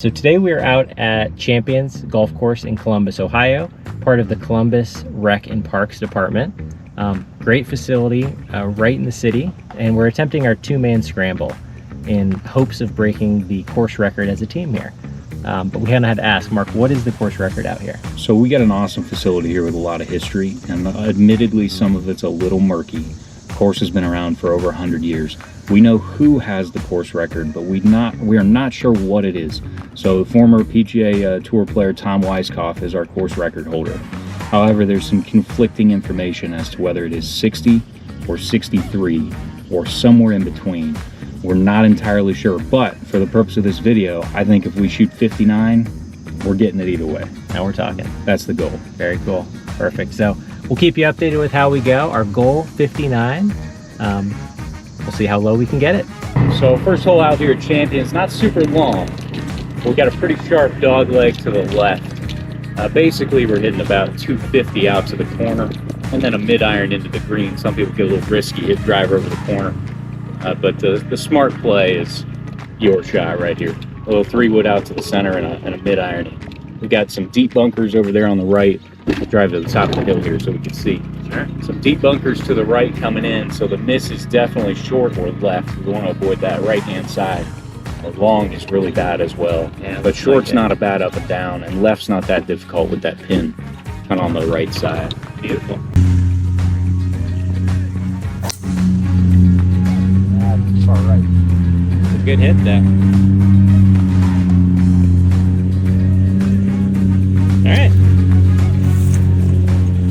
So today we are out at Champions Golf Course in Columbus, Ohio, part of the Columbus Rec and Parks Department. Great facility right in the city, and we're attempting our two-man scramble in hopes of breaking the course record as a team here. But we had to ask, Mark, what is the course record out here? So we got an awesome facility here with a lot of history, and admittedly some of it's a little murky. The course has been around for over 100 years. We know who has the course record, but we are not sure what it is. So former PGA Tour player Tom Weiskopf is our course record holder. However, there's some conflicting information as to whether it is 60 or 63 or somewhere in between. We're not entirely sure, but for the purpose of this video, I think if we shoot 59, we're getting it either way. Now we're talking. That's the goal. Very cool. Perfect. So we'll keep you updated with how we go. Our goal, 59. We'll see how low we can get it. So first hole out here at Champions, not super long. We've got a pretty sharp dog leg to the left. Basically, we're hitting about 250 out to the corner, and then a mid-iron into the green. Some people get a little risky, hit driver over the corner. But the smart play is your shot right here. A little 3-wood out to the center and a mid-iron. We've got some deep bunkers over there on the right. We'll drive to the top of the hill here so we can see. Sure. Some deep bunkers to the right coming in, so the miss is definitely short or left. We want to avoid that right-hand side. The long is really bad as well. Yeah, but short's not a bad up and down, and left's not that difficult with that pin kind of on the right side. Beautiful. That's far right. It's a good hit there. All right.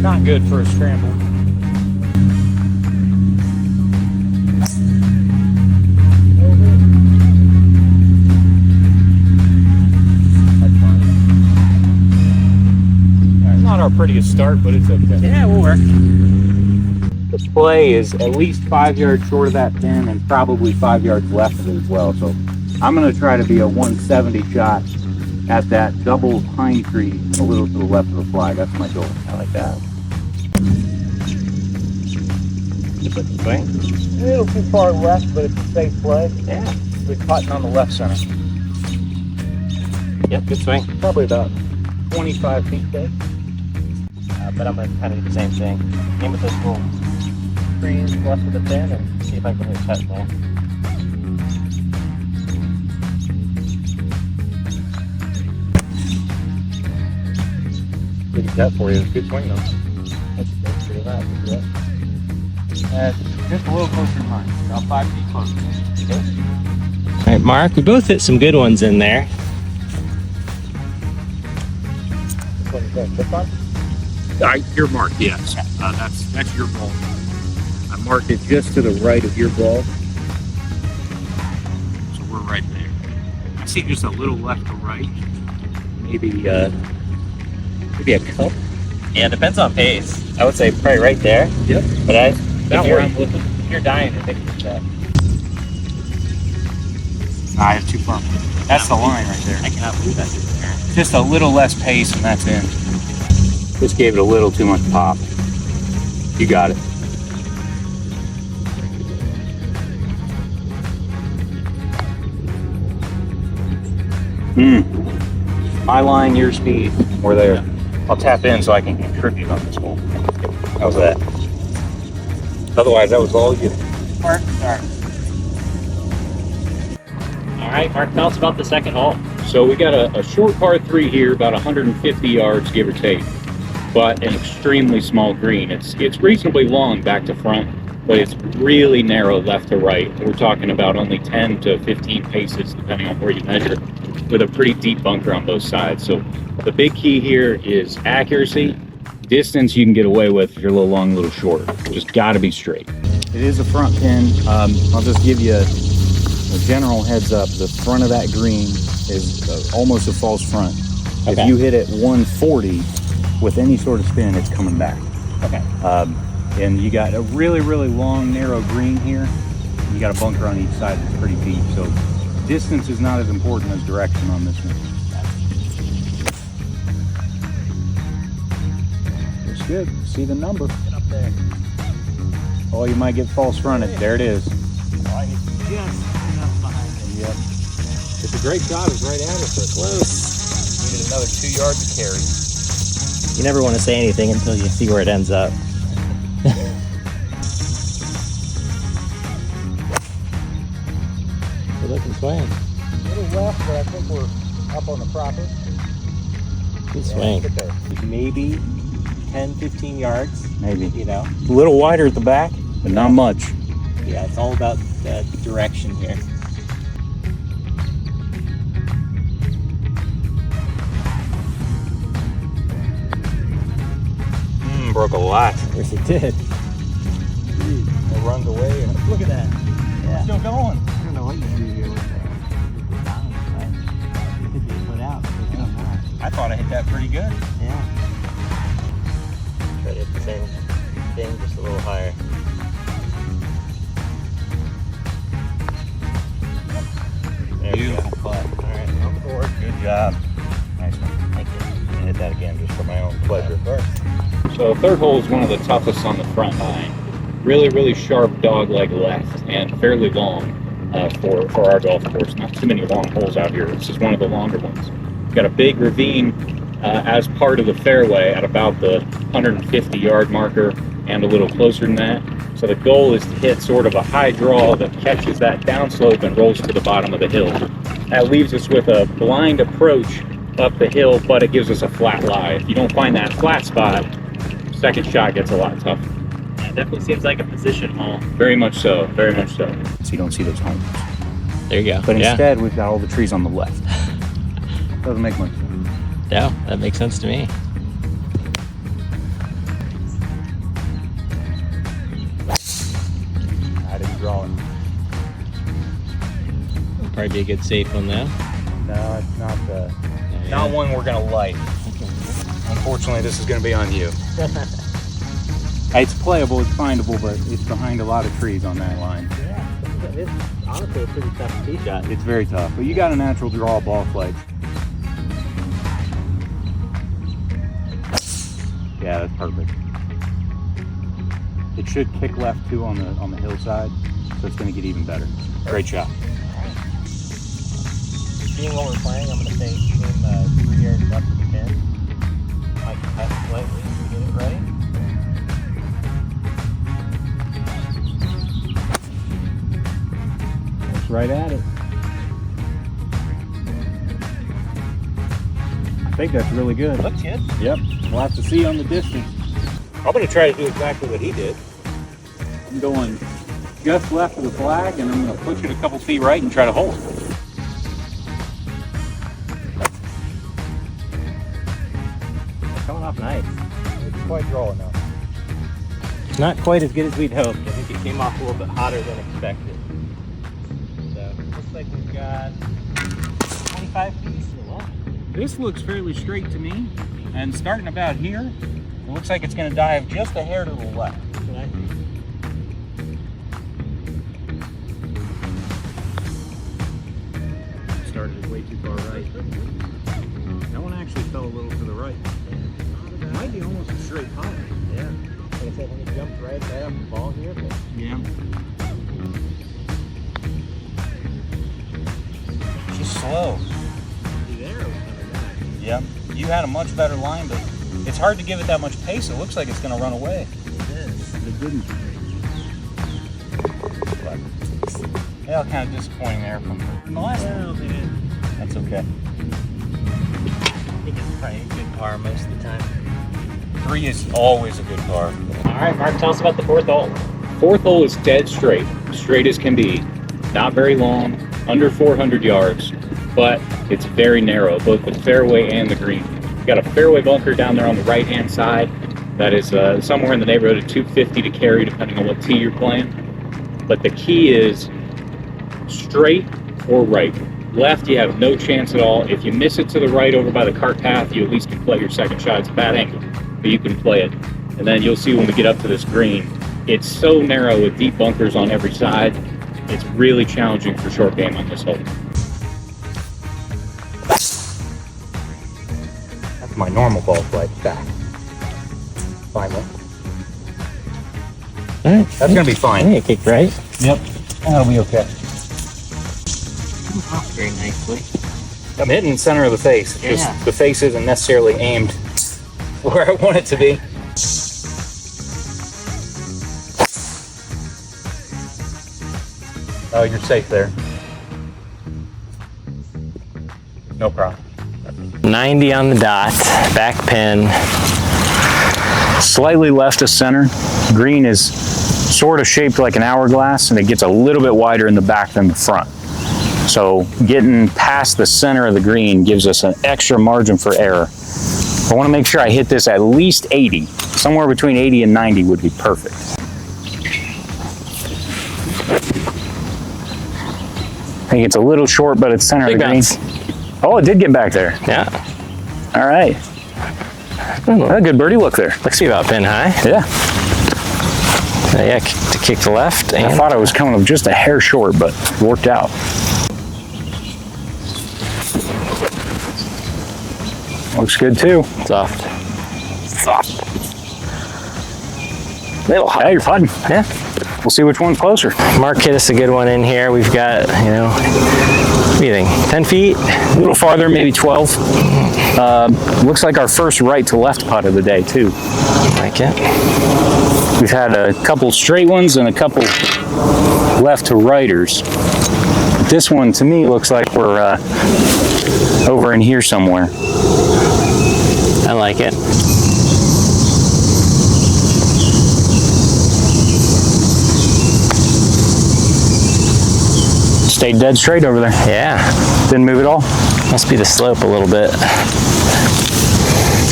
Not good for a scramble. Not our prettiest start, but it's okay. Yeah, we'll work. The play is at least 5 yards short of that pin and probably 5 yards left of it as well. So I'm going to try to be a 170 shot at that double pine tree a little to the left of the flag. That's my goal. I like that. Just like the swing. A little too far left, but it's a safe play. Yeah. We're cutting on the left center. Yep, good swing. Probably about 25 feet there. But I'm going to kind of do the same thing. Aim with those little trees left of the pin and see if I can hit touch there. Good cut for you. Good swing though. That's pretty nice. Just a little closer to mine. About 5 feet closer. Okay. All right, Mark, we both hit some good ones in there. Which one is that? This one? Your mark, yes. That's your ball. I marked it just to the right of your ball. So we're right there. I see just a little left to right. Maybe a cup. Yeah, it depends on pace. I would say probably right there. Yep. But About where I'm looking. if you're dying, you're thinking that. I have too far. That's the line right there. I cannot believe that is there. Just a little less pace and that's in. Just gave it a little too much pop. You got it. My line, your speed. We're there. Yeah. I'll tap in so I can contribute on this hole. How's that? Otherwise, that was all you. Mark, sorry. All right, Mark, tell us about the second hole. So we got a short par 3 here, about 150 yards, give or take, but an extremely small green. It's reasonably long back to front, but it's really narrow left to right. We're talking about only 10 to 15 paces, depending on where you measure, with a pretty deep bunker on both sides. So the big key here is accuracy. Distance you can get away with if you're a little long, a little short. Just got to be straight. It is a front pin. I'll just give you a general heads up. The front of that green is almost a false front. Okay. If you hit it 140 with any sort of spin, it's coming back. Okay. And you got a really, really long, narrow green here. You got a bunker on each side that's pretty deep. So distance is not as important as direction on this one. Looks good. See the number. Get up there. Oh, you might get false fronted. There it is. Oh, I hit just enough behind it. Yep. It's a great shot. It's right at it, so close. Needed another 2 yards to carry. You never want to say anything until you see where it ends up. Good looking swing. A little left, but I think we're up on the proper. Good swing. Maybe 10, 15 yards. Maybe. You know? A little wider at the back, but not much. Yeah, it's all about the direction here. Broke a lot. Yes, it did. It runs away. And look at that. Yeah. It's still going. I don't know what you do here with the balance, but it could be put out. I thought I hit that pretty good. Yeah. Try to hit the same thing, just a little higher. Beautiful putt. All right, on board. Good job. Nice one. Thank you. I hit that again just for my own pleasure. So third hole is one of the toughest on the front nine. Really, really sharp dog leg left and fairly long for our golf course. Not too many long holes out here. This is one of the longer ones. We've got a big ravine as part of the fairway at about the 150-yard marker and a little closer than that. So the goal is to hit sort of a high draw that catches that downslope and rolls to the bottom of the hill. That leaves us with a blind approach up the hill, but it gives us a flat lie. If you don't find that flat spot, second shot gets a lot tougher. Yeah, it definitely seems like a position hole. Very much so, very much so. So you don't see those homes. There you go. But instead, we've got all the trees on the left. Doesn't make much sense. Yeah, that makes sense to me. I didn't draw it. It'll probably be a good safe one though. No, it's not one we're gonna light. Unfortunately, this is gonna be on you. It's playable, it's findable, but it's behind a lot of trees on that line. Yeah, it's honestly a pretty tough tee shot. It's very tough, but you got a natural draw ball flight. Yeah, that's perfect. It should kick left too on the hillside, so it's gonna get even better. Great shot. Seeing what we're playing, I'm gonna say aim 3 yards left of the pin. Might cut slightly to get it ready. That's right at it. I think that's really good. Looks good. Yep. We'll have to see on the distance. I'm going to try to do exactly what he did. I'm going just left of the flag, and I'm going to push it a couple feet right and try to hold it. Coming off nice. It's quite draw enough. Not quite as good as we'd hoped. I think it came off a little bit hotter than expected. So, looks like we've got 25 feet to the left. This looks fairly straight to me, and starting about here, it looks like it's going to dive just a hair to the left. That's what I think. Started way too far right. That one actually fell a little to the right. It might be almost a straight putt. Yeah. Like I said, when it jumped right off the ball here, but Yeah. Just slow. the arrow was coming back. Yep. You had a much better line, but it's hard to give it that much pace. It looks like it's going to run away. It is. But it didn't. But, yeah, kind of disappointing there from the last one. That's okay. I think it's probably a good par most of the time. 3 is always a good par. All right, Mark, tell us about the fourth hole. Fourth hole is dead straight. Straight as can be. Not very long, under 400 yards, but it's very narrow, both the fairway and the green. You've got a fairway bunker down there on the right-hand side. That is somewhere in the neighborhood of 250 to carry, depending on what tee you're playing. But the key is straight or right. Left, you have no chance at all. If you miss it to the right over by the cart path, you at least can play your second shot. It's a bad angle, but you can play it. And then you'll see when we get up to this green, it's so narrow with deep bunkers on every side. It's really challenging for short game on this hole. That's my normal ball flight back. Finally. All right. That's going to be fine. I think it kicked right. Yep. That'll be okay. off very nicely. I'm hitting center of the face. Just the face isn't necessarily aimed where I want it to be. Oh, you're safe there. No problem. 90 on the dot, back pin. Slightly left of center. Green is sort of shaped like an hourglass, and it gets a little bit wider in the back than the front. So getting past the center of the green gives us an extra margin for error. I want to make sure I hit this at least 80. Somewhere between 80 and 90 would be perfect. I think it's a little short, but it's center of the green. Oh, it did get back there. Yeah. All right. A good birdie look there. Looks to be about pin high. Yeah. Yeah, to kick to left. And I thought I was coming up just a hair short, but it worked out. Looks good too. Soft. Little high. Yeah, you're putting. Yeah. We'll see which one's closer. Mark hit us a good one in here. We've got, what do you think, 10 feet? A little farther, maybe 12. Looks like our first right to left putt of the day too. Like it. We've had a couple straight ones and a couple left to righters. This one to me looks like we're over in here somewhere. I like it. Stayed dead straight over there. Yeah. Didn't move at all. Must be the slope a little bit.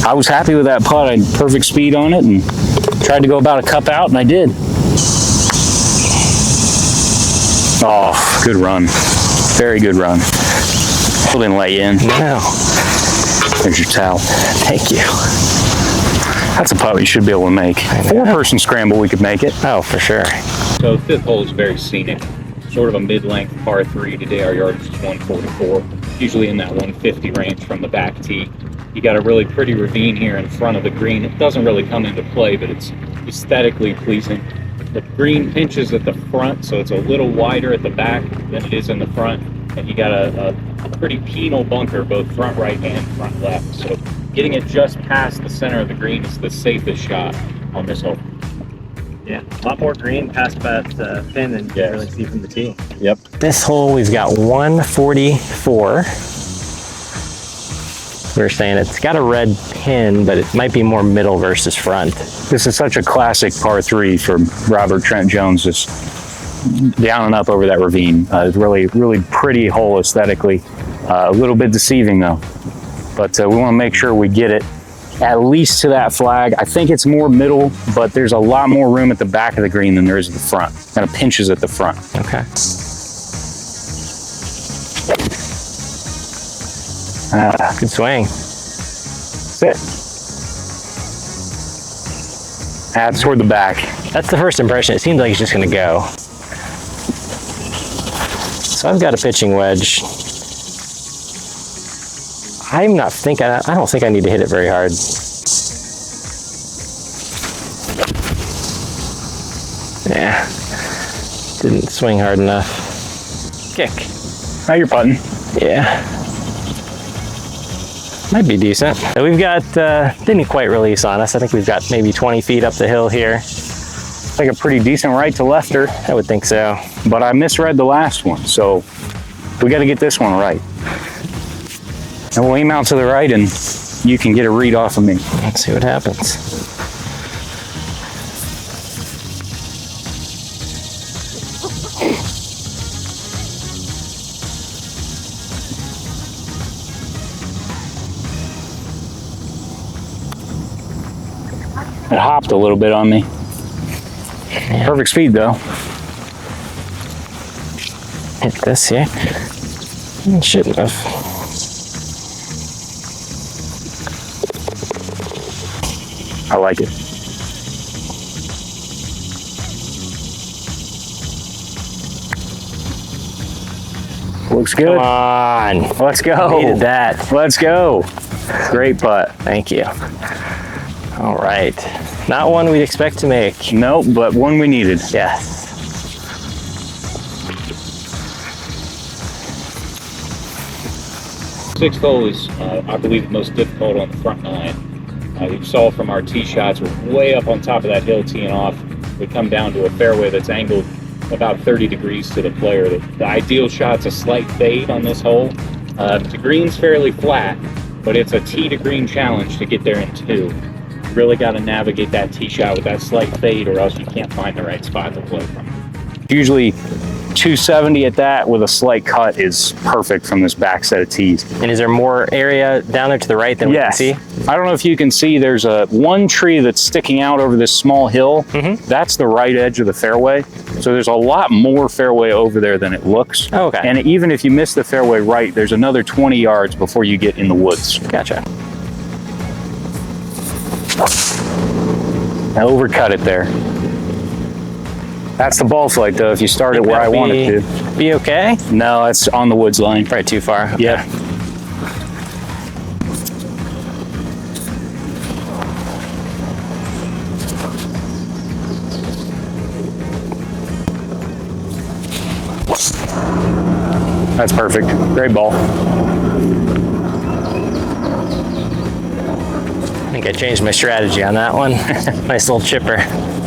I was happy with that putt. I had perfect speed on it and tried to go about a cup out, and I did. Oh, good run. Very good run. Still didn't let you in. No. There's your towel. Thank you. That's a putt we should be able to make. 4-person scramble, we could make it. Oh, for sure. So fifth hole is very scenic. Sort of a mid-length par 3. Today our yardage is 144. Usually in that 150 range from the back tee. You got a really pretty ravine here in front of the green. It doesn't really come into play, but it's aesthetically pleasing. The green pinches at the front, so it's a little wider at the back than it is in the front. And you got a pretty penal bunker, both front right and front left. So getting it just past the center of the green is the safest shot on this hole. Yeah, a lot more green past that pin than you can really see from the tee. Yep. This hole, we've got 144. We were saying it's got a red pin, but it might be more middle versus front. This is such a classic par 3 for Robert Trent Jones. Just down and up over that ravine. It's really, really pretty hole aesthetically. A little bit deceiving though, but we want to make sure we get it at least to that flag. I think it's more middle, but there's a lot more room at the back of the green than there is at the front. Kind of pinches at the front. Okay. Good swing. That's it. That's toward the back. That's the first impression. It seems like it's just going to go. So I've got a pitching wedge. I don't think I need to hit it very hard. Yeah, didn't swing hard enough. Kick. Now you're putting. Yeah. Might be decent. So we've got, didn't quite release on us. I think we've got maybe 20 feet up the hill here. Like a pretty decent right to lefter. I would think so. But I misread the last one, so we got to get this one right. And we'll aim out to the right and you can get a read off of me. Let's see what happens. It hopped a little bit on me. Yeah. Perfect speed though. Hit this here. Shouldn't have. I like it. Looks good. Come on. Let's go. Needed that. Let's go. Great putt. Thank you. All right. Not one we'd expect to make. Nope, but one we needed. Yes. 6th hole is, I believe, the most difficult on the front nine. You saw from our tee shots, we're way up on top of that hill teeing off. We come down to a fairway that's angled about 30 degrees to the player. The ideal shot's a slight fade on this hole. The green's fairly flat, but it's a tee to green challenge to get there in 2. You really got to navigate that tee shot with that slight fade, or else you can't find the right spot to play from. Usually 270 at that with a slight cut is perfect from this back set of tees. And is there more area down there to the right than we can see? I don't know if you can see, there's one tree that's sticking out over this small hill. That's the right edge of the fairway. So there's a lot more fairway over there than it looks. Oh, okay. And even if you miss the fairway right, there's another 20 yards before you get in the woods. Gotcha. I overcut it there. That's the ball flight though, if you start it where I want it to. Be okay? No, it's on the woods line. Probably too far. Okay. Yeah. That's perfect. Great ball. I think I changed my strategy on that one. Nice little chipper.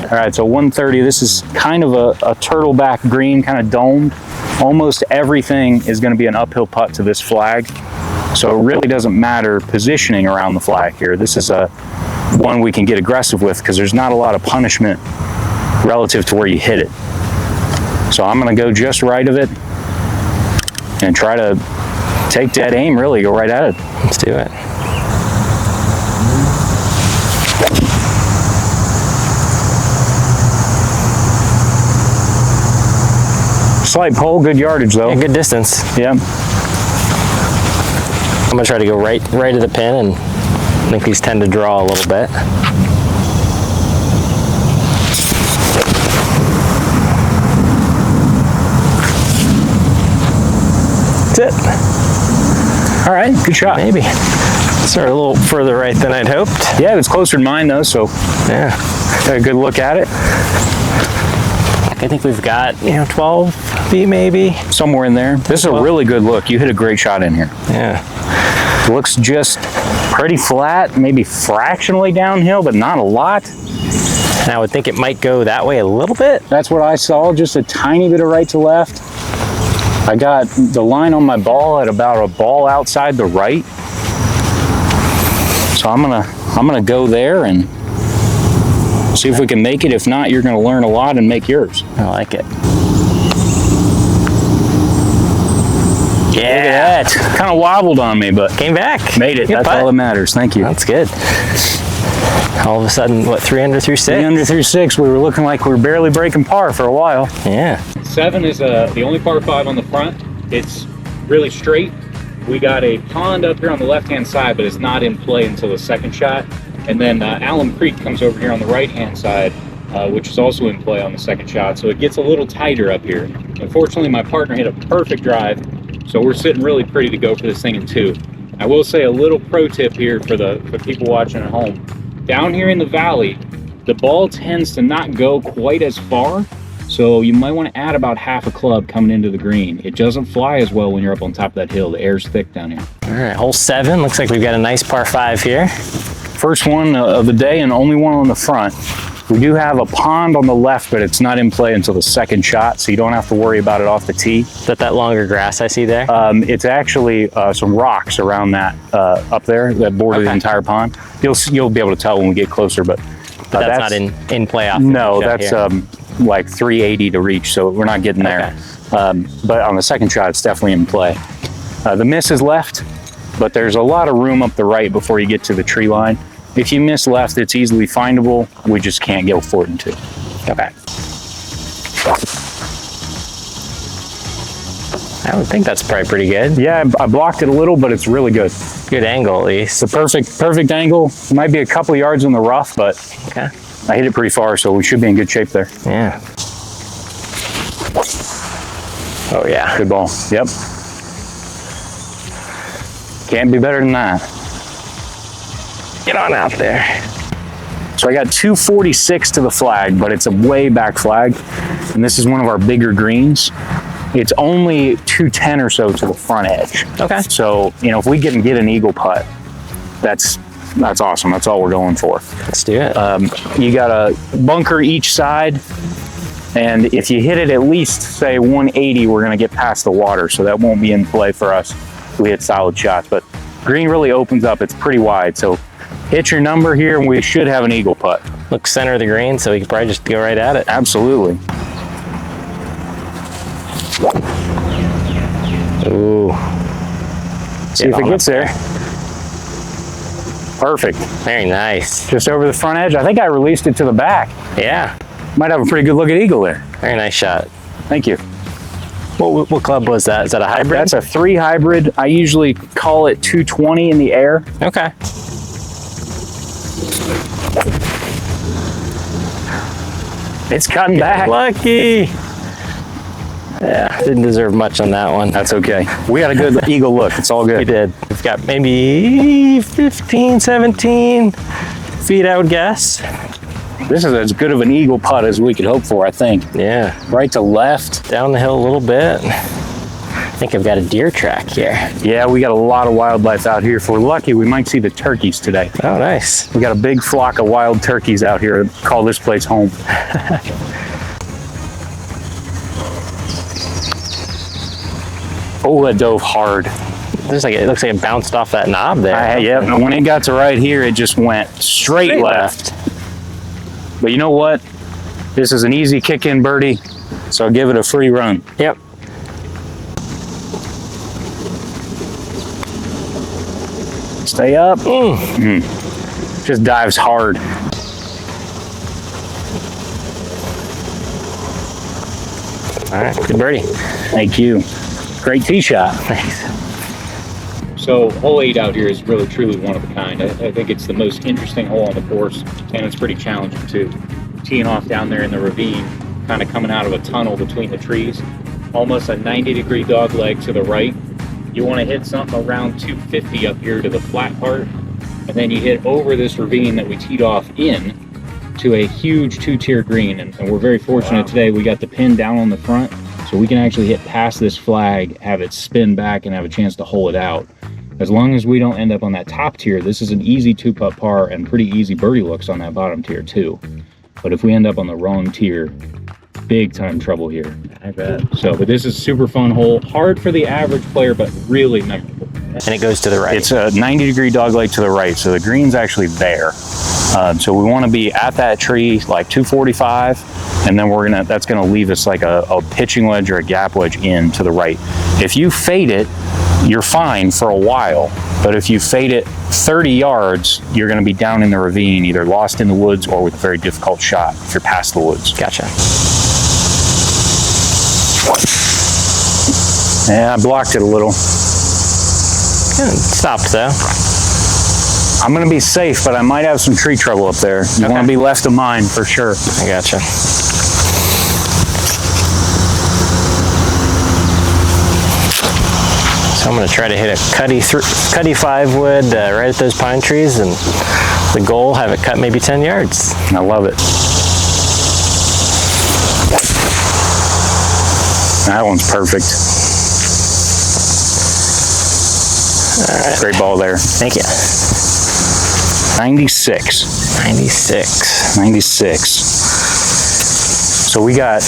All right, so 130. This is kind of a turtleback green, kind of domed. Almost everything is going to be an uphill putt to this flag. So it really doesn't matter positioning around the flag here. This is a one we can get aggressive with because there's not a lot of punishment relative to where you hit it. So I'm going to go just right of it and try to take dead aim, really, go right at it. Let's do it. Slight pull, good yardage though. Yeah, good distance. Yeah. I'm gonna try to go right of the pin, and I think these tend to draw a little bit. That's it. All right, good shot. Maybe. Started a little further right than I'd hoped. Yeah, it's closer than mine though, so yeah. Got a good look at it. I think we've got, 12 feet maybe. Somewhere in there. This is a really good look. You hit a great shot in here. Yeah. Looks just pretty flat, maybe fractionally downhill, but not a lot. And I would think it might go that way a little bit. That's what I saw, just a tiny bit of right to left. I got the line on my ball at about a ball outside the right. So I'm gonna go there and see if we can make it. If not, you're gonna learn a lot and make yours. I like it. Yeah, kind of wobbled on me, but came back. Made it. That's all that matters. Thank you. That's good. All of a sudden, what, 3 under through 6? 3 under through 6. We were looking like we were barely breaking par for a while. Yeah. 7 is the only par 5 on the front. It's really straight. We got a pond up here on the left-hand side, but it's not in play until the second shot. And then Alum Creek comes over here on the right-hand side, which is also in play on the second shot. So it gets a little tighter up here. Unfortunately, my partner hit a perfect drive, so we're sitting really pretty to go for this thing in 2. I will say a little pro tip here for people watching at home. Down here in the valley, the ball tends to not go quite as far, so you might want to add about half a club coming into the green. It doesn't fly as well when you're up on top of that hill. The air's thick down here. All right, hole 7. Looks like we've got a nice par 5 here. First one of the day and only one on the front. We do have a pond on the left, but it's not in play until the second shot, so you don't have to worry about it off the tee. Is that longer grass I see there? It's actually some rocks around that up there that border the entire pond. You'll be able to tell when we get closer, but that's not in play off. No, that's like 380 to reach, so we're not getting there. But on the second shot, it's definitely in play. The miss is left, but there's a lot of room up the right before you get to the tree line. If you miss left, it's easily findable. We just can't go for it in 2. Okay. I would think that's probably pretty good. Yeah, I blocked it a little, but it's really good. Good angle, at least. It's a perfect angle. It might be a couple yards in the rough, but okay. I hit it pretty far, so we should be in good shape there. Yeah. Oh, yeah. Good ball. Yep. Can't be better than that. Get on out there. So I got 246 to the flag, but it's a way back flag. And this is one of our bigger greens. It's only 210 or so to the front edge. Okay. So, you know, if we can get an eagle putt, that's awesome. That's all we're going for. Let's do it. You got a bunker each side, and if you hit it at least, say, 180, we're going to get past the water, so that won't be in play for us if we hit solid shots. But green really opens up. It's pretty wide, so hit your number here, and we should have an eagle putt. Look center of the green, so we can probably just go right at it. Absolutely. Ooh. See if it gets there. Perfect. Very nice. Just over the front edge. I think I released it to the back. Yeah. Might have a pretty good look at eagle there. Very nice shot. Thank you. What club was that? Is that a hybrid? That's a 3 hybrid. I usually call it 220 in the air. Okay. It's cutting back. Lucky. Yeah, didn't deserve much on that one. That's okay. We got a good eagle look. It's all good. We did. We've got maybe 15, 17 feet, I would guess. This is as good of an eagle putt as we could hope for, I think. Yeah. Right to left. Down the hill a little bit. I think I've got a deer track here. Yeah, we got a lot of wildlife out here. If we're lucky, we might see the turkeys today. Oh, nice. We got a big flock of wild turkeys out here. Call this place home. Oh, that dove hard. It looks like it bounced off that knob there. Yeah, and when it got to right here, it just went straight left. But you know what? This is an easy kick-in birdie, so I'll give it a free run. Yep. Stay up. Just dives hard. All right, good birdie. Thank you. Great tee shot. Thanks. So hole 8 out here is really truly one of a kind. I think it's the most interesting hole on the course, and it's pretty challenging too. Teeing off down there in the ravine, kind of coming out of a tunnel between the trees, almost a 90-degree dog leg to the right. You want to hit something around 250 up here to the flat part, and then you hit over this ravine that we teed off in to a huge 2-tier green. And we're very fortunate today. We got the pin down on the front, so we can actually hit past this flag, have it spin back, and have a chance to hole it out. As long as we don't end up on that top tier, this is an easy 2-putt par and pretty easy birdie looks on that bottom tier too. But if we end up on the wrong tier, big time trouble here. I bet. So, but this is a super fun hole, hard for the average player, but really memorable. And it goes to the right. It's a 90-degree dog leg to the right, so the green's actually there. So we want to be at that tree like 245, and then that's gonna leave us like a pitching wedge or a gap wedge in to the right. If you fade it, you're fine for a while, but if you fade it 30 yards, you're gonna be down in the ravine, either lost in the woods or with a very difficult shot if you're past the woods. Gotcha. Yeah, I blocked it a little. Good. Stopped though. I'm gonna be safe, but I might have some tree trouble up there. You wanna be left of mine for sure. I gotcha. So I'm gonna try to hit a cutty 5 wood right at those pine trees, and the goal, have it cut maybe 10 yards. I love it. That one's perfect. All right. Great ball there. Thank you. 96. 96. 96. So we got,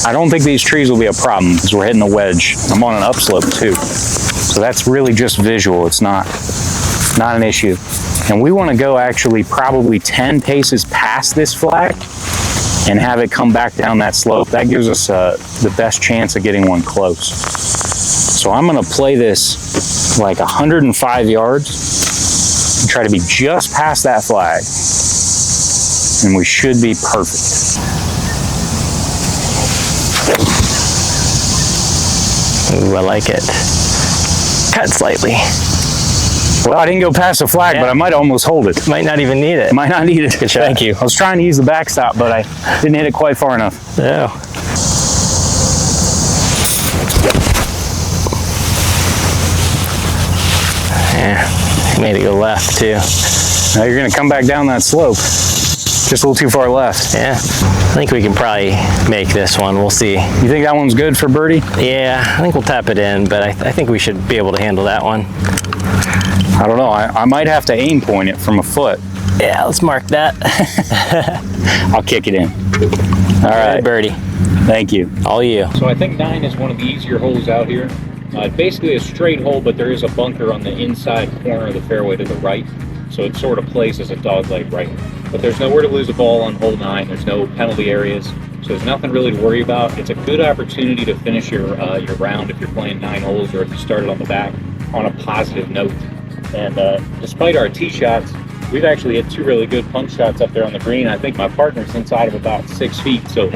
I don't think these trees will be a problem because we're hitting the wedge. I'm on an upslope too. So that's really just visual. It's not an issue. And we want to go actually probably 10 paces past this flag and have it come back down that slope. That gives us the best chance of getting one close. So I'm gonna play this like 105 yards and try to be just past that flag. And we should be perfect. Ooh, I like it. Cut slightly. Well, I didn't go past the flag, but I might almost hold it. Might not even need it. Might not need it. Good shot. Thank you. I was trying to use the backstop, but I didn't hit it quite far enough. No. Yeah, made it go left too. Now you're gonna come back down that slope. Just a little too far left. Yeah, I think we can probably make this one. We'll see. You think that one's good for birdie? Yeah, I think we'll tap it in, but I think we should be able to handle that one. I don't know. I might have to aim point it from a foot. Yeah, let's mark that. I'll kick it in. All right, birdie. Thank you. All you. So I think 9 is one of the easier holes out here. Basically a straight hole, but there is a bunker on the inside corner of the fairway to the right. So it sort of plays as a dogleg right. But there's nowhere to lose a ball on hole 9. There's no penalty areas. So there's nothing really to worry about. It's a good opportunity to finish your round if you're playing 9 holes or if you started on the back on a positive note. And despite our tee shots, we've actually hit 2 really good punch shots up there on the green. I think my partner's inside of about 6 feet, so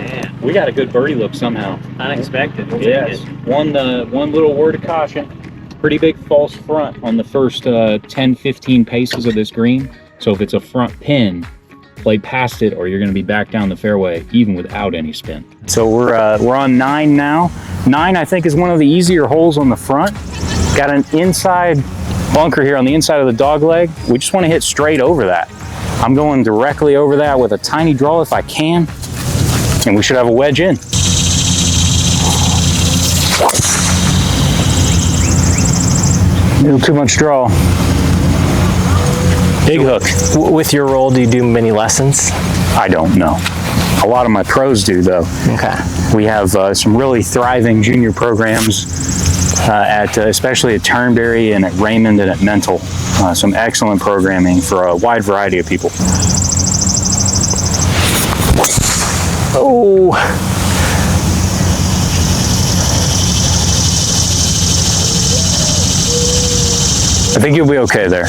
we got a good birdie look somehow. Unexpected. Yes. One little word of caution. Pretty big false front on the first 10-15 paces of this green. So if it's a front pin, play past it or you're going to be back down the fairway even without any spin. So we're on 9 now. 9 I think is one of the easier holes on the front. Got an inside bunker here on the inside of the dog leg. We just want to hit straight over that. I'm going directly over that with a tiny draw if I can, and we should have a wedge in. A little too much draw. Big hook. With your roll, do you do many lessons? I don't know. A lot of my pros do though. Okay. We have some really thriving junior programs especially at Turnberry and at Raymond and at Mental. Some excellent programming for a wide variety of people. Oh. I think you'll be okay there.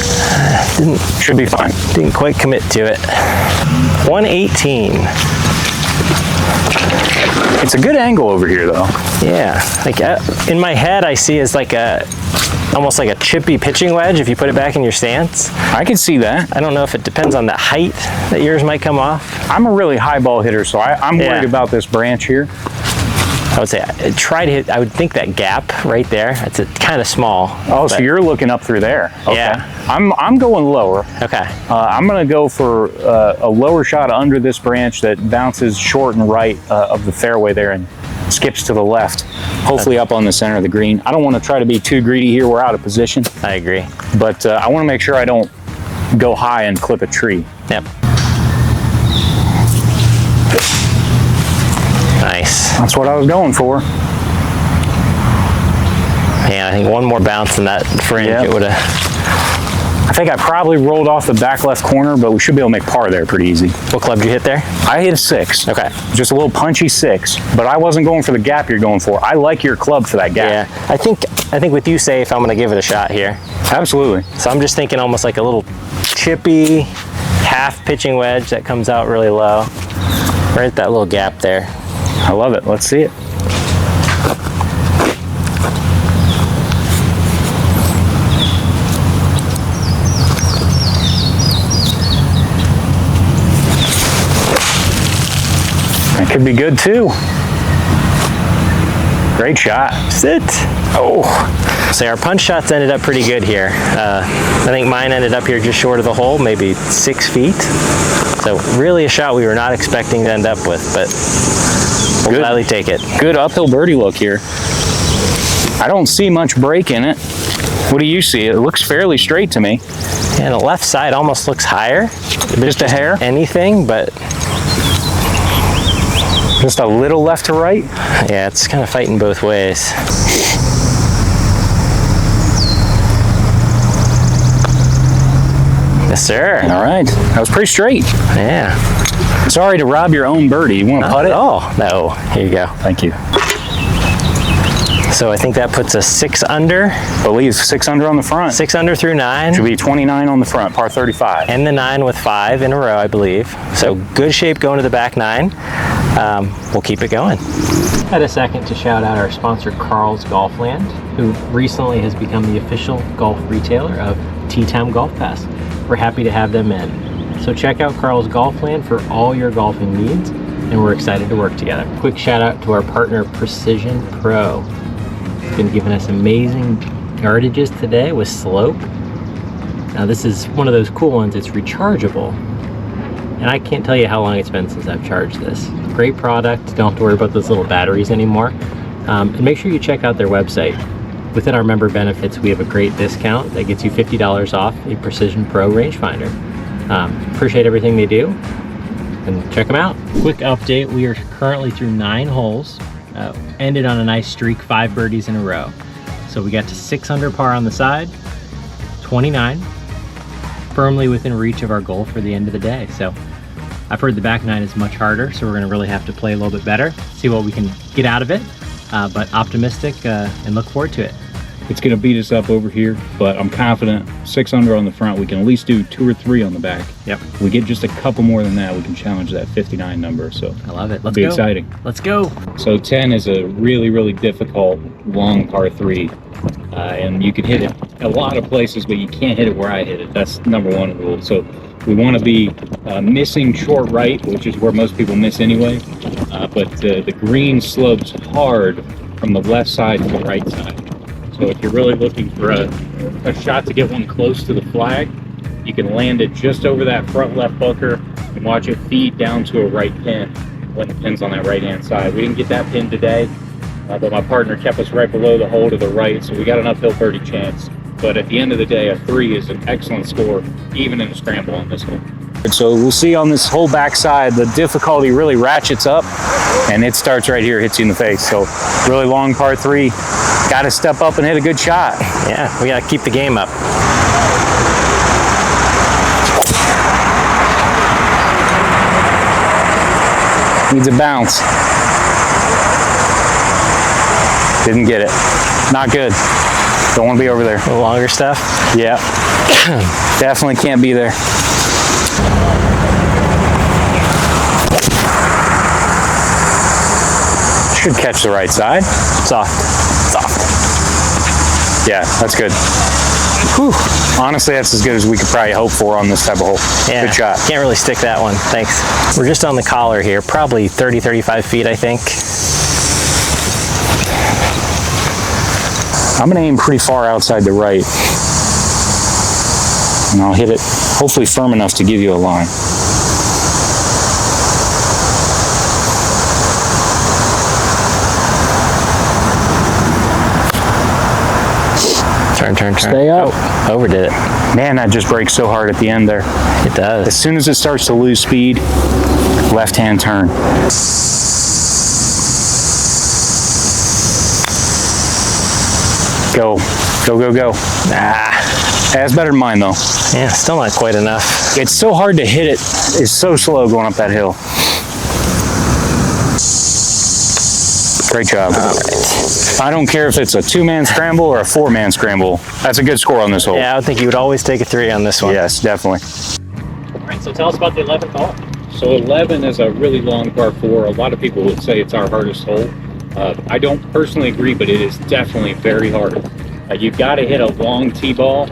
Should be fine. Didn't quite commit to it. 118. It's a good angle over here though. Yeah, like in my head I see as like almost like a chippy pitching wedge if you put it back in your stance. I can see that. I don't know if it depends on the height that yours might come off. I'm a really high ball hitter, so I'm worried about this branch here. I would say try to hit, I would think that gap right there, it's kind of small. Oh, so you're looking up through there. Okay. Yeah. I'm going lower. Okay. I'm gonna go for a lower shot under this branch that bounces short and right of the fairway there and skips to the left, hopefully up on the center of the green. I don't want to try to be too greedy here. We're out of position. I agree. But I want to make sure I don't go high and clip a tree. Yep. Nice. That's what I was going for. Yeah, I think one more bounce in that fringe, it would have. I think I probably rolled off the back left corner, but we should be able to make par there pretty easy. What club did you hit there? I hit a 6. Okay. Just a little punchy 6, but I wasn't going for the gap you're going for. I like your club for that gap. Yeah, I think with you safe, I'm gonna give it a shot here. Absolutely. So I'm just thinking almost like a little chippy half pitching wedge that comes out really low. Right at that little gap there. I love it. Let's see it. That could be good too. Great shot. Sit. Oh. So our punch shots ended up pretty good here. I think mine ended up here just short of the hole, maybe 6 feet. So really a shot we were not expecting to end up with, but we'll gladly take it. Good uphill birdie look here. I don't see much break in it. What do you see? It looks fairly straight to me. And the left side almost looks higher. Just a hair? Anything, but just a little left to right? Yeah, it's kind of fighting both ways. Yes, sir. All right. That was pretty straight. Yeah. Sorry to rob your own birdie. You want to putt it? Oh, no. Here you go. Thank you. So I think that puts us 6 under. I believe 6 under on the front. 6 under through 9. Should be 29 on the front, par 35. And the 9 with 5 in a row, I believe. So good shape going to the back 9. We'll keep it going. Had a second to shout out our sponsor, Carl's Golfland, who recently has become the official golf retailer of Tee Time Golf Pass. We're happy to have them in. So check out Carl's Golfland for all your golfing needs, and we're excited to work together. Quick shout out to our partner, Precision Pro. Been giving us amazing yardages today with slope. Now this is one of those cool ones, it's rechargeable. and I can't tell you how long it's been since I've charged this. Great product, don't have to worry about those little batteries anymore. And make sure you check out their website. Within our member benefits, we have a great discount that gets you $50 off a Precision Pro rangefinder. Appreciate everything they do, and check them out. Quick update, we are currently through 9 holes. Ended on a nice streak, 5 birdies in a row. So we got to 6 under par on the side, 29, firmly within reach of our goal for the end of the day. So I've heard the back 9 is much harder, so we're gonna really have to play a little bit better, see what we can get out of it, but optimistic and look forward to it. It's going to beat us up over here, but I'm confident 6 under on the front. We can at least do 2 or 3 on the back. Yep. If we get just a couple more than that, we can challenge that 59 number. So I love it. Let's be go. exciting. Let's go. So 10 is a really, really difficult long par 3. And you can hit it a lot of places, but you can't hit it where I hit it. That's number 1 rule. So we want to be missing short right, which is where most people miss anyway. But the green slopes hard from the left side to the right side. So if you're really looking for a shot to get one close to the flag, you can land it just over that front left bunker and watch it feed down to a right pin when the pin's on that right-hand side. We didn't get that pin today, but my partner kept us right below the hole to the right, so we got an uphill birdie chance. But at the end of the day, a 3 is an excellent score, even in a scramble on this hole. So we'll see on this whole backside, the difficulty really ratchets up, and it starts right here, hits you in the face. So really long par 3, got to step up and hit a good shot. Yeah, we got to keep the game up. Needs a bounce. Didn't get it. Not good. Don't want to be over there. The longer stuff? Yeah. Definitely can't be there. Should catch the right side. Soft. Yeah, that's good. Whew. Honestly, that's as good as we could probably hope for on this type of hole. Yeah, good shot. Can't really stick that one. Thanks. We're just on the collar here, probably 30, 35 feet, I think. I'm gonna aim pretty far outside the right. And I'll hit it hopefully firm enough to give you a line. Turn. Stay up. Oh, overdid it. Man, that just breaks so hard at the end there. It does. As soon as it starts to lose speed, left-hand turn. Go. That's better than mine though. Yeah, still not quite enough. It's so hard to hit it. It's so slow going up that hill. Great job. All right. I don't care if it's a 2-man scramble or a 4-man scramble. That's a good score on this hole. Yeah, I would think you would always take a 3 on this one. Yes, definitely. All right, so tell us about the 11th hole. So 11 is a really long par 4. A lot of people would say it's our hardest hole. I don't personally agree, but it is definitely very hard. You've got to hit a long tee ball,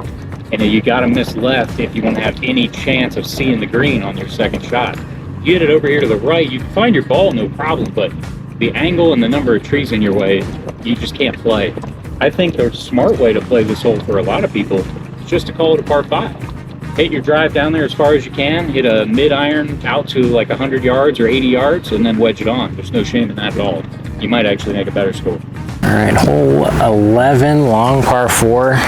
and you got to miss left if you want to have any chance of seeing the green on your second shot. If you hit it over here to the right, you can find your ball no problem, but the angle and the number of trees in your way, you just can't play. I think the smart way to play this hole for a lot of people is just to call it a par 5. Hit your drive down there as far as you can, hit a mid-iron out to like 100 yards or 80 yards, and then wedge it on. There's no shame in that at all. You might actually make a better score. All right, hole 11, long par 4.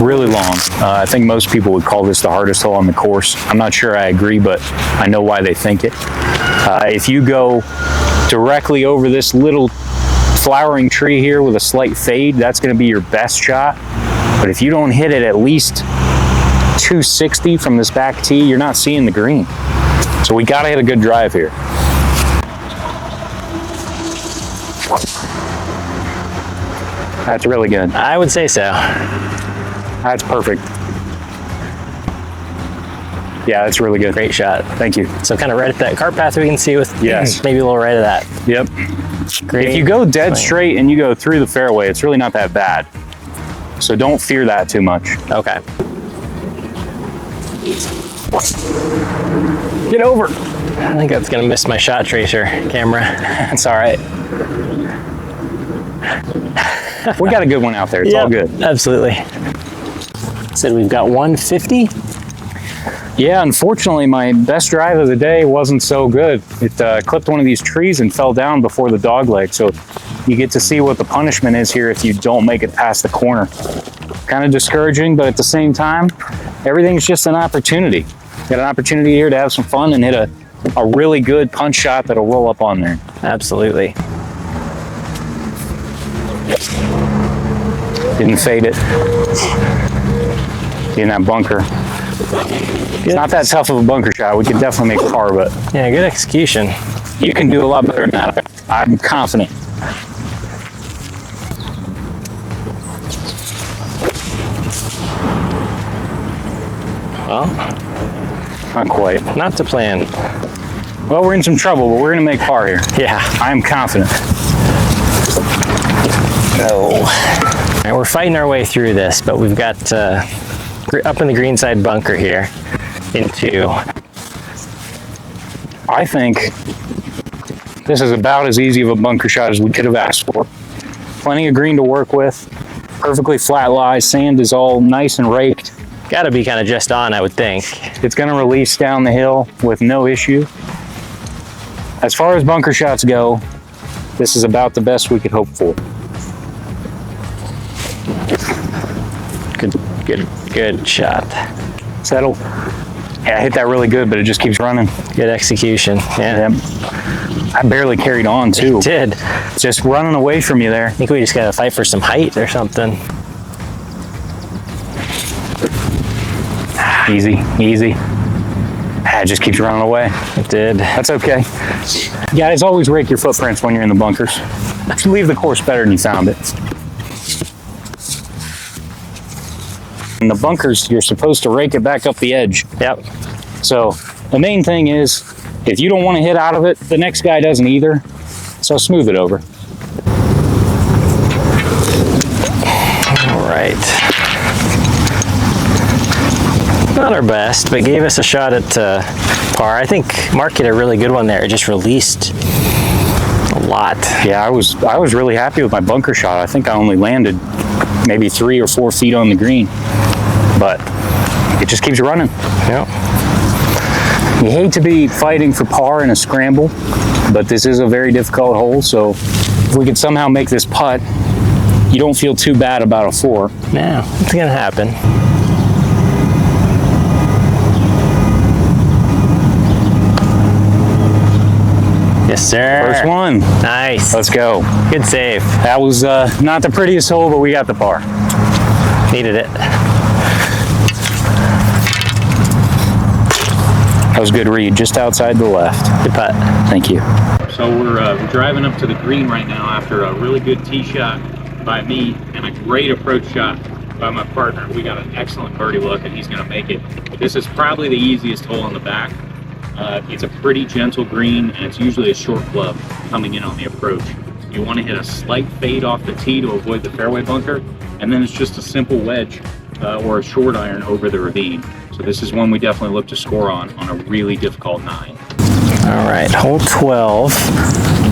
Really long. I think most people would call this the hardest hole on the course. I'm not sure I agree, but I know why they think it. If you go directly over this little flowering tree here with a slight fade, that's going to be your best shot. But if you don't hit it at least 260 from this back tee, you're not seeing the green. So we got to hit a good drive here. That's really good. I would say so. That's perfect. Yeah, that's really good. Great shot. Thank you. So kind of right at that cart path we can see with Yes. maybe a little right of that. Yep. Great. If you go dead swing. straight and you go through the fairway, it's really not that bad. So don't fear that too much. Okay. Get over. I think that's gonna miss my shot tracer camera. That's all right. We got a good one out there. It's all good. Absolutely. So we've got 150. Yeah, unfortunately, my best drive of the day wasn't so good. It clipped one of these trees and fell down before the dog leg. So you get to see what the punishment is here if you don't make it past the corner. Kind of discouraging, but at the same time, everything's just an opportunity. Got an opportunity here to have some fun and hit a really good punch shot that'll roll up on there. Absolutely. Didn't fade it. In that bunker. It's not that tough of a bunker shot. We could definitely make par, but Yeah, good execution. you can do a lot better than that. I'm confident. Well, Not quite. not to plan. Well, we're in some trouble, but we're going to make par here. Yeah. I am confident. No. All right, we're fighting our way through this, but we've got up in the greenside bunker here into. I think this is about as easy of a bunker shot as we could have asked for. Plenty of green to work with. Perfectly flat lie. Sand is all nice and raked. Got to be kind of just on, I would think. It's going to release down the hill with no issue. As far as bunker shots go, this is about the best we could hope for. Good shot. Settle. Yeah, I hit that really good, but it just keeps running. Good execution. Yeah. Yep. I barely carried on too. It did. It's just running away from you there. I think we just got to fight for some height or something. Easy, easy. It just keeps running away. It did. That's okay. Guys, always rake your footprints when you're in the bunkers. You leave the course better than you found it. In the bunkers, you're supposed to rake it back up the edge. Yep. So the main thing is, if you don't want to hit out of it, the next guy doesn't either. So smooth it over. All right. Not our best, but gave us a shot at par. I think Mark hit a really good one there. It just released a lot. Yeah, I was really happy with my bunker shot. I think I only landed maybe 3 or 4 feet on the green, but it just keeps running. Yep. You hate to be fighting for par in a scramble, but this is a very difficult hole, so if we could somehow make this putt, you don't feel too bad about a 4. No, it's gonna happen. Yes, sir. First one. Nice. Let's go. Good save. That was not the prettiest hole, but we got the par. Needed it. That was a good read, just outside the left. Good putt. Thank you. So we're driving up to the green right now after a really good tee shot by me and a great approach shot by my partner. We got an excellent birdie look and he's going to make it. This is probably the easiest hole on the back. It's a pretty gentle green and it's usually a short club coming in on the approach. You want to hit a slight fade off the tee to avoid the fairway bunker, and then it's just a simple wedge or a short iron over the ravine. So this is one we definitely look to score on a really difficult 9. All right, hole 12.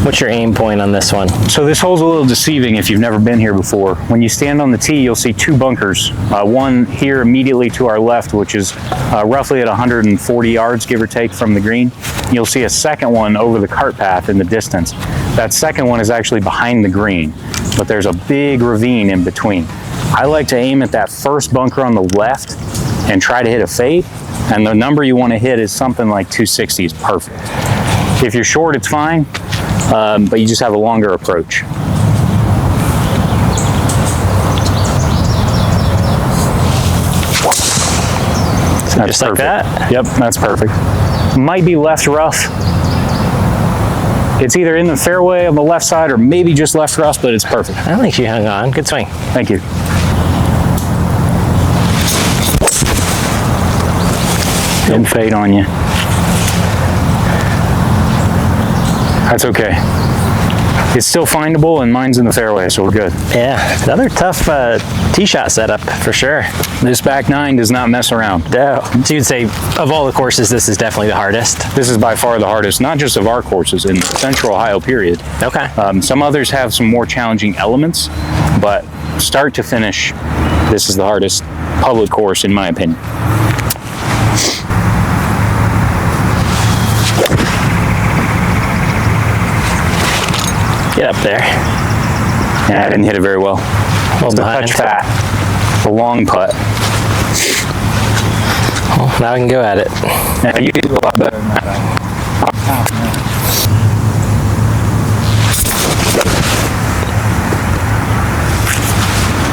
What's your aim point on this one? So this hole's a little deceiving if you've never been here before. When you stand on the tee, you'll see 2 bunkers. One here immediately to our left, which is roughly at 140 yards, give or take, from the green. You'll see a second one over the cart path in the distance. That second one is actually behind the green, but there's a big ravine in between. I like to aim at that first bunker on the left and try to hit a fade, and the number you want to hit is something like 260 is perfect. If you're short, it's fine, but you just have a longer approach. That's just perfect. like that? Yep, that's perfect. Might be left rough. It's either in the fairway on the left side or maybe just left rough, but it's perfect. I think she hung on. Good swing. Thank you. Didn't fade on you. That's okay. It's still findable and mine's in the fairway, so we're good. Yeah, another tough tee shot setup for sure. This back 9 does not mess around. No. So you'd say of all the courses, this is definitely the hardest? This is by far the hardest, not just of our courses, in Central Ohio, period. Okay. Some others have some more challenging elements, but start to finish, this is the hardest public course in my opinion. Get up there. Yeah, I didn't hit it very well. Well, It's a touch fat. A long putt. Well, now I can go at it. Yeah, you do a lot better than that.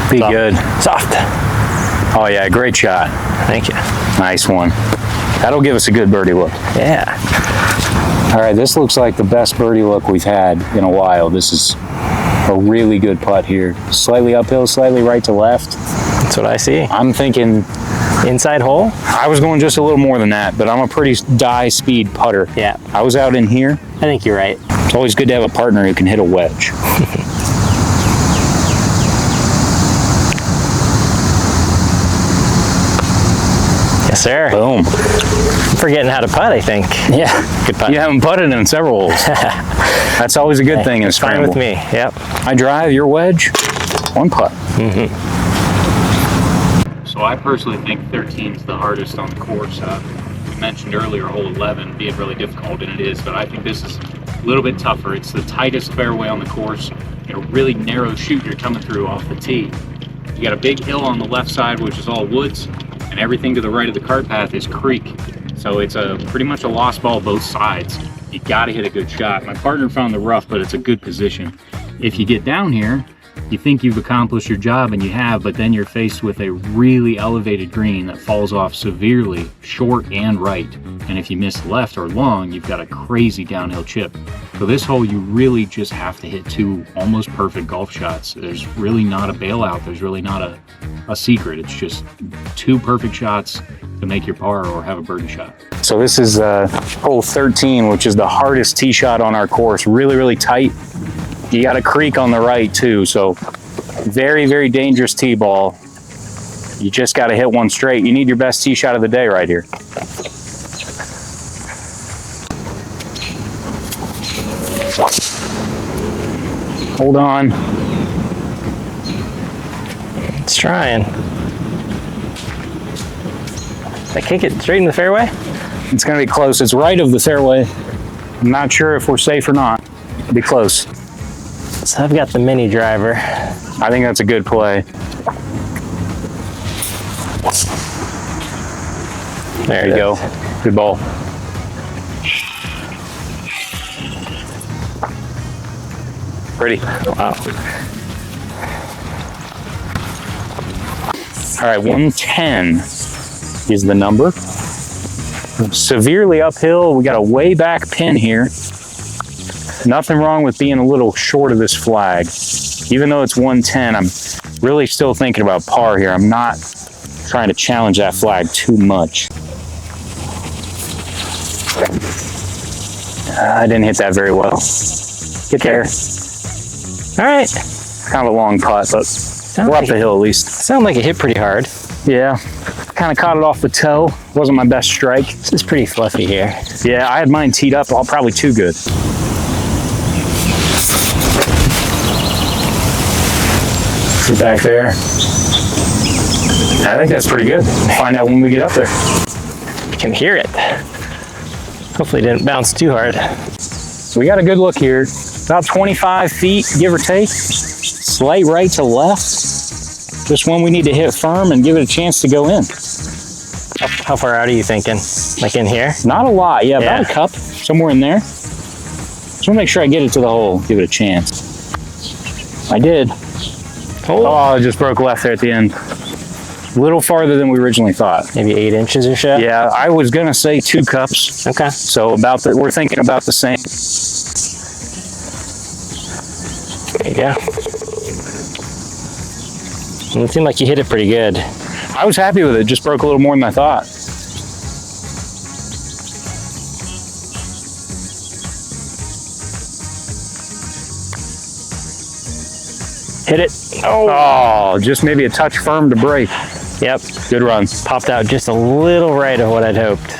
Be Soft. good. Soft. Oh yeah, great shot. Thank you. Nice one. That'll give us a good birdie look. Yeah. All right, this looks like the best birdie look we've had in a while. This is a really good putt here. Slightly uphill, slightly right to left. That's what I see. I'm thinking Inside hole? I was going just a little more than that, but I'm a pretty die speed putter. Yeah. I was out in here. I think you're right. It's always good to have a partner who can hit a wedge. Yes, sir. Boom. I'm forgetting how to putt, I think. Yeah. Good putt. You haven't putted in several holes. That's always a good thing in a It's fine scramble. with me. Yep. I drive, your wedge, one putt. So I personally think 13 is the hardest on the course. We mentioned earlier hole 11 being really difficult, and it is, but I think this is a little bit tougher. It's the tightest fairway on the course, a really narrow chute you're coming through off the tee. You got a big hill on the left side, which is all woods, and everything to the right of the cart path is creek. So it's pretty much a lost ball both sides. You got to hit a good shot. My partner found the rough, but it's a good position. If you get down here, you think you've accomplished your job, and you have, but then you're faced with a really elevated green that falls off severely, short and right. And if you miss left or long, you've got a crazy downhill chip. So this hole, you really just have to hit two almost perfect golf shots. There's really not a bailout. There's really not a secret. It's just two perfect shots to make your par or have a birdie shot. So this is hole 13, which is the hardest tee shot on our course. Really, really tight. You got a creek on the right too, so very, very dangerous tee ball. You just got to hit one straight. You need your best tee shot of the day right here. Hold on. It's trying. I kick it straight in the fairway? It's going to be close. It's right of the fairway. I'm not sure if we're safe or not. It'll be close. So I've got the mini driver. I think that's a good play. There you go. Good ball. Pretty. Wow. All right, 110 is the number. Severely uphill. We got a way back pin here. Nothing wrong with being a little short of this flag. Even though it's 110, I'm really still thinking about par here. I'm not trying to challenge that flag too much. I didn't hit that very well. Get there. All right. Kind of a long putt, but we're up the hill at least. Sound like it hit pretty hard. Yeah, kind of caught it off the toe. Wasn't my best strike. This is pretty fluffy here. Yeah, I had mine teed up, probably too good. Get back there. I think that's pretty good. We'll find out when we get up there. You can hear it. Hopefully it didn't bounce too hard. So we got a good look here. About 25 feet, give or take. Slight right to left. Just one we need to hit firm and give it a chance to go in. How far out are you thinking? Like in here? Not a lot. Yeah, about a cup, somewhere in there. Just want to make sure I get it to the hole, give it a chance. I did. Oh, it just broke left there at the end. A little farther than we originally thought. Maybe 8 inches or so? Yeah, I was gonna say 2 cups. Okay. So we're thinking about the same. There you go. Well, it seemed like you hit it pretty good. I was happy with it, just broke a little more than I thought. Hit it. Oh, just maybe a touch firm to break. Yep. Good run. Popped out just a little right of what I'd hoped.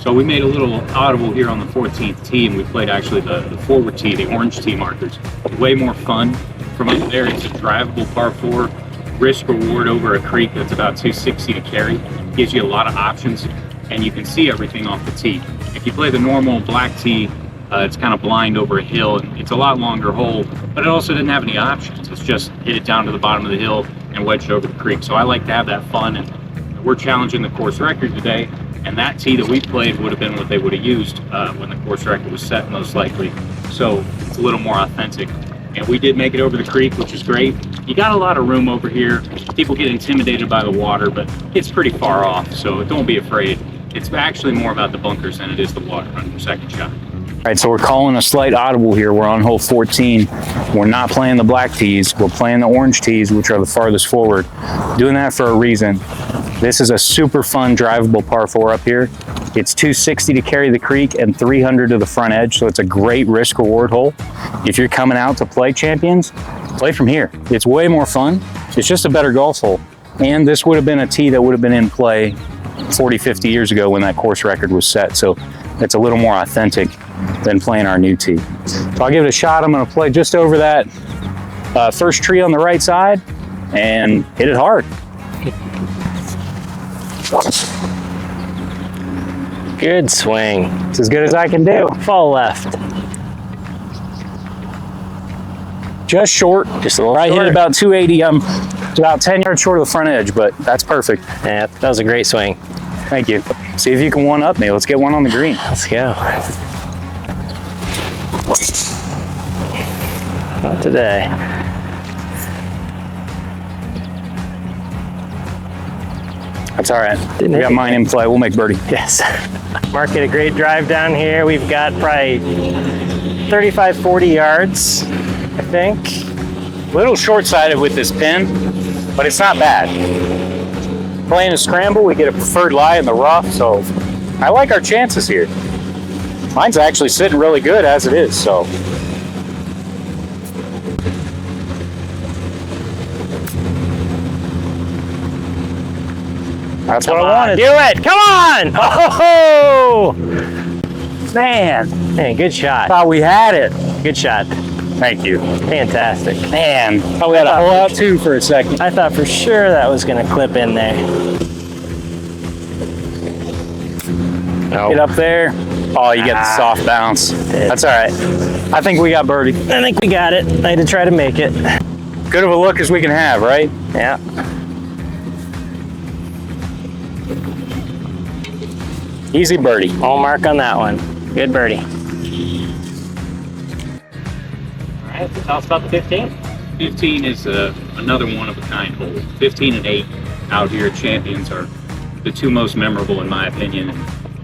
So we made a little audible here on the 14th tee, and we played actually the forward tee, the orange tee markers. Way more fun. From up there, it's a drivable par 4, risk reward over a creek that's about 260 to carry. Gives you a lot of options, and you can see everything off the tee. If you play the normal black tee, It's kind of blind over a hill, and it's a lot longer hole, but it also didn't have any options. It's just hit it down to the bottom of the hill and wedge it over the creek. So I like to have that fun, and we're challenging the course record today, and that tee that we played would have been what they would have used when the course record was set, most likely. So it's a little more authentic. And we did make it over the creek, which is great. You got a lot of room over here. People get intimidated by the water, but it's pretty far off, so don't be afraid. It's actually more about the bunkers than it is the water on your second shot. All right, so we're calling a slight audible here. We're on hole 14. We're not playing the black tees. We're playing the orange tees, which are the farthest forward. Doing that for a reason. This is a super fun drivable par 4 up here. It's 260 to carry the creek and 300 to the front edge, so it's a great risk reward hole. If you're coming out to play Champions, play from here. It's way more fun. It's just a better golf hole. And this would have been a tee that would have been in play 40, 50 years ago when that course record was set. So it's a little more authentic than playing our new tee. So I'll give it a shot. I'm going to play just over that first tree on the right side and hit it hard. Good swing. It's as good as I can do. Fall left. Just short. Just a little right, short. hit about 280. I'm about 10 yards short of the front edge, but that's perfect. Yeah, that was a great swing. Thank you. See if you can one-up me. Let's get one on the green. Let's go. Not today. That's all right. We got mine in play. We'll make birdie. Yes. Mark hit a great drive down here. We've got probably 35, 40 yards, I think. A little short-sighted with this pin, but it's not bad. Playing a scramble, we get a preferred lie in the rough, so I like our chances here. Mine's actually sitting really good as it is, so. That's what I wanted. Do it! Come on! Oh! Man. Man, good shot. Thought we had it. Good shot. Thank you. Fantastic. Man. Thought we had a hole out too for a second. I thought for sure that was going to clip in there. Get up there. Oh, you get the soft bounce. That's all right. I think we got birdie. I think we got it. I had to try to make it. Good of a look as we can have, right? Yeah. Easy birdie. All mark on that one. Good birdie. All right, so tell us about the 15. 15 is another one-of-a-kind hole. 15 and 8 out here at Champions are the two most memorable in my opinion.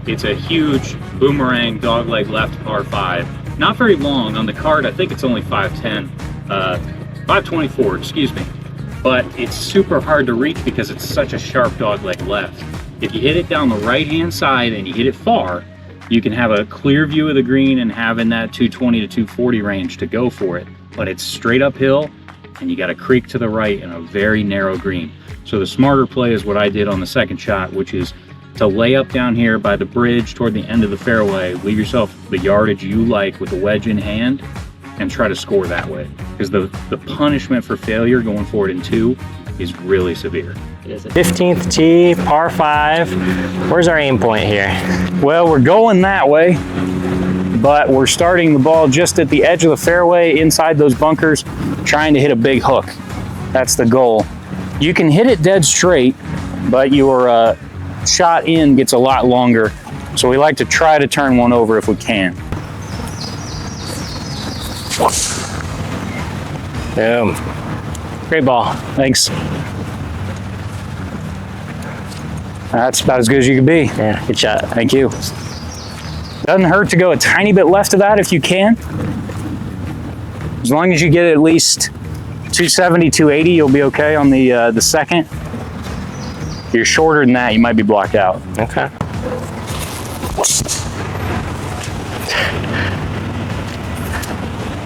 It's a huge boomerang dogleg left par 5. Not very long. On the card, I think it's only 5'10", 5'24", excuse me. But it's super hard to reach because it's such a sharp dogleg left. If you hit it down the right-hand side and you hit it far, you can have a clear view of the green and have in that 220 to 240 range to go for it. But it's straight uphill, and you got a creek to the right and a very narrow green. So the smarter play is what I did on the second shot, which is to lay up down here by the bridge toward the end of the fairway, leave yourself the yardage you like with a wedge in hand, and try to score that way. Because the punishment for failure going forward in 2 is really severe. It is a 15th tee, par 5. Where's our aim point here? Well, we're going that way, but we're starting the ball just at the edge of the fairway inside those bunkers, trying to hit a big hook. That's the goal. You can hit it dead straight, but your shot in gets a lot longer. So we like to try to turn one over if we can. Boom. Great ball. Thanks. That's about as good as you can be. Yeah, good shot. Thank you. Doesn't hurt to go a tiny bit left of that if you can. As long as you get at least 270, 280, you'll be okay on the second. If you're shorter than that, you might be blocked out. Okay.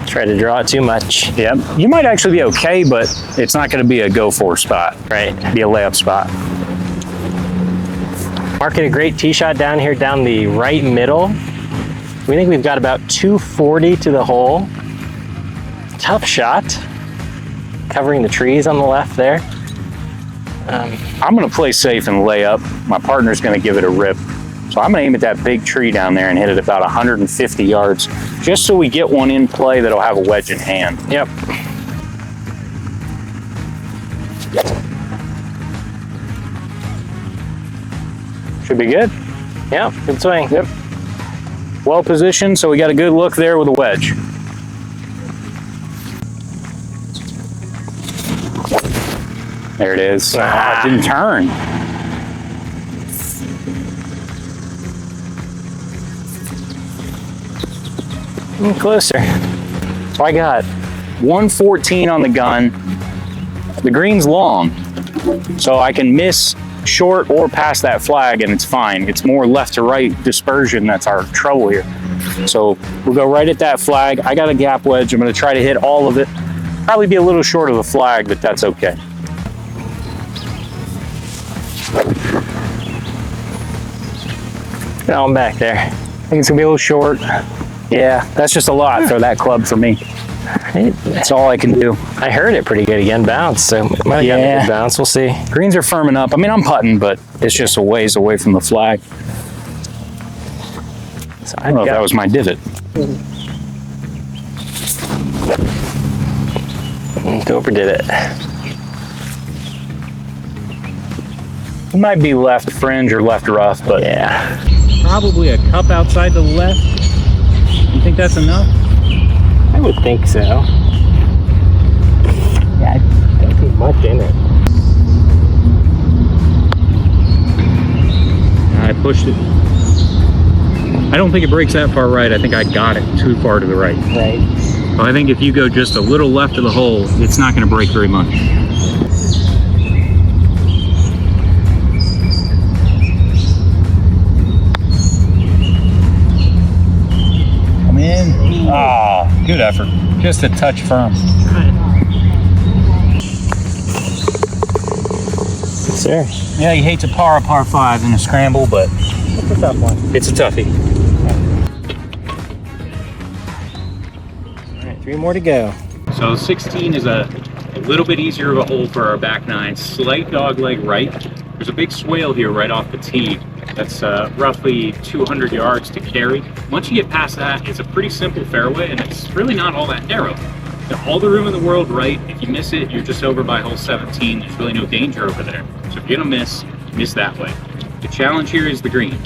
Try to draw it too much. Yep. You might actually be okay, but it's not going to be a go-for spot. Right. Be a layup spot. Marking a great tee shot down here, down the right middle. We think we've got about 240 to the hole. Tough shot. Covering the trees on the left there. I'm going to play safe and lay up. My partner's going to give it a rip. So I'm gonna aim at that big tree down there and hit it about 150 yards, just so we get one in play that'll have a wedge in hand. Yep. Should be good. Yeah, good swing. Yep. Well positioned, so we got a good look there with a wedge. There it is. Ah, it didn't turn. Closer. So I got 114 on the gun. The green's long, so I can miss short or past that flag and it's fine. It's more left to right dispersion that's our trouble here. So we'll go right at that flag. I got a gap wedge. I'm going to try to hit all of it. Probably be a little short of the flag, but that's okay. No, I'm back there. I think it's going to be a little short. Yeah, that's just a lot for that club for me. That's all I can do. I heard it pretty good again, bounce, so it might have gotten a good bounce. We'll see. Greens are firming up. I mean, I'm putting, but it's just a ways away from the flag. So I don't know if that was my divot. Overdid it. It might be left fringe or left rough, but Yeah. Probably a cup outside the left. You think that's enough? I would think so. Yeah, I don't think much in it. I pushed it. I don't think it breaks that far right. I think I got it too far to the right. Right. So I think if you go just a little left of the hole, it's not going to break very much. Come in. Ah, good effort. Just a touch firm. Sir. Yeah, you hate to par a par 5 in a scramble, but It's a tough one. it's a toughie. All right, 3 more to go. So 16 is a little bit easier of a hole for our back nine. Slight dogleg right. There's a big swale here right off the tee. That's roughly 200 yards to carry. Once you get past that, it's a pretty simple fairway, and it's really not all that narrow. Got all the room in the world right. If you miss it, you're just over by hole 17. There's really no danger over there. So if you're gonna miss that way. The challenge here is the green.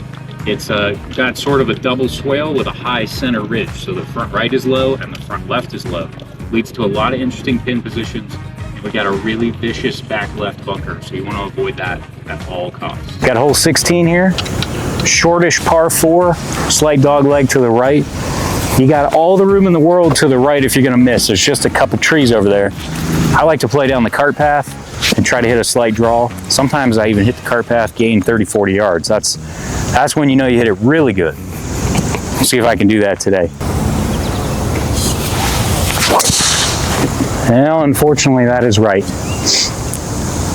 It's got sort of a double swale with a high center ridge. So the front right is low and the front left is low. Leads to a lot of interesting pin positions. We got a really vicious back left bunker, so you want to avoid that at all costs. got hole 16 here. Shortish par 4, slight dog leg to the right. You got all the room in the world to the right if you're gonna miss. There's just a couple trees over there. I like to play down the cart path and try to hit a slight draw. Sometimes I even hit the cart path, gain 30, 40 yards. That's when you know you hit it really good. Let's see if I can do that today. Well, unfortunately, that is right.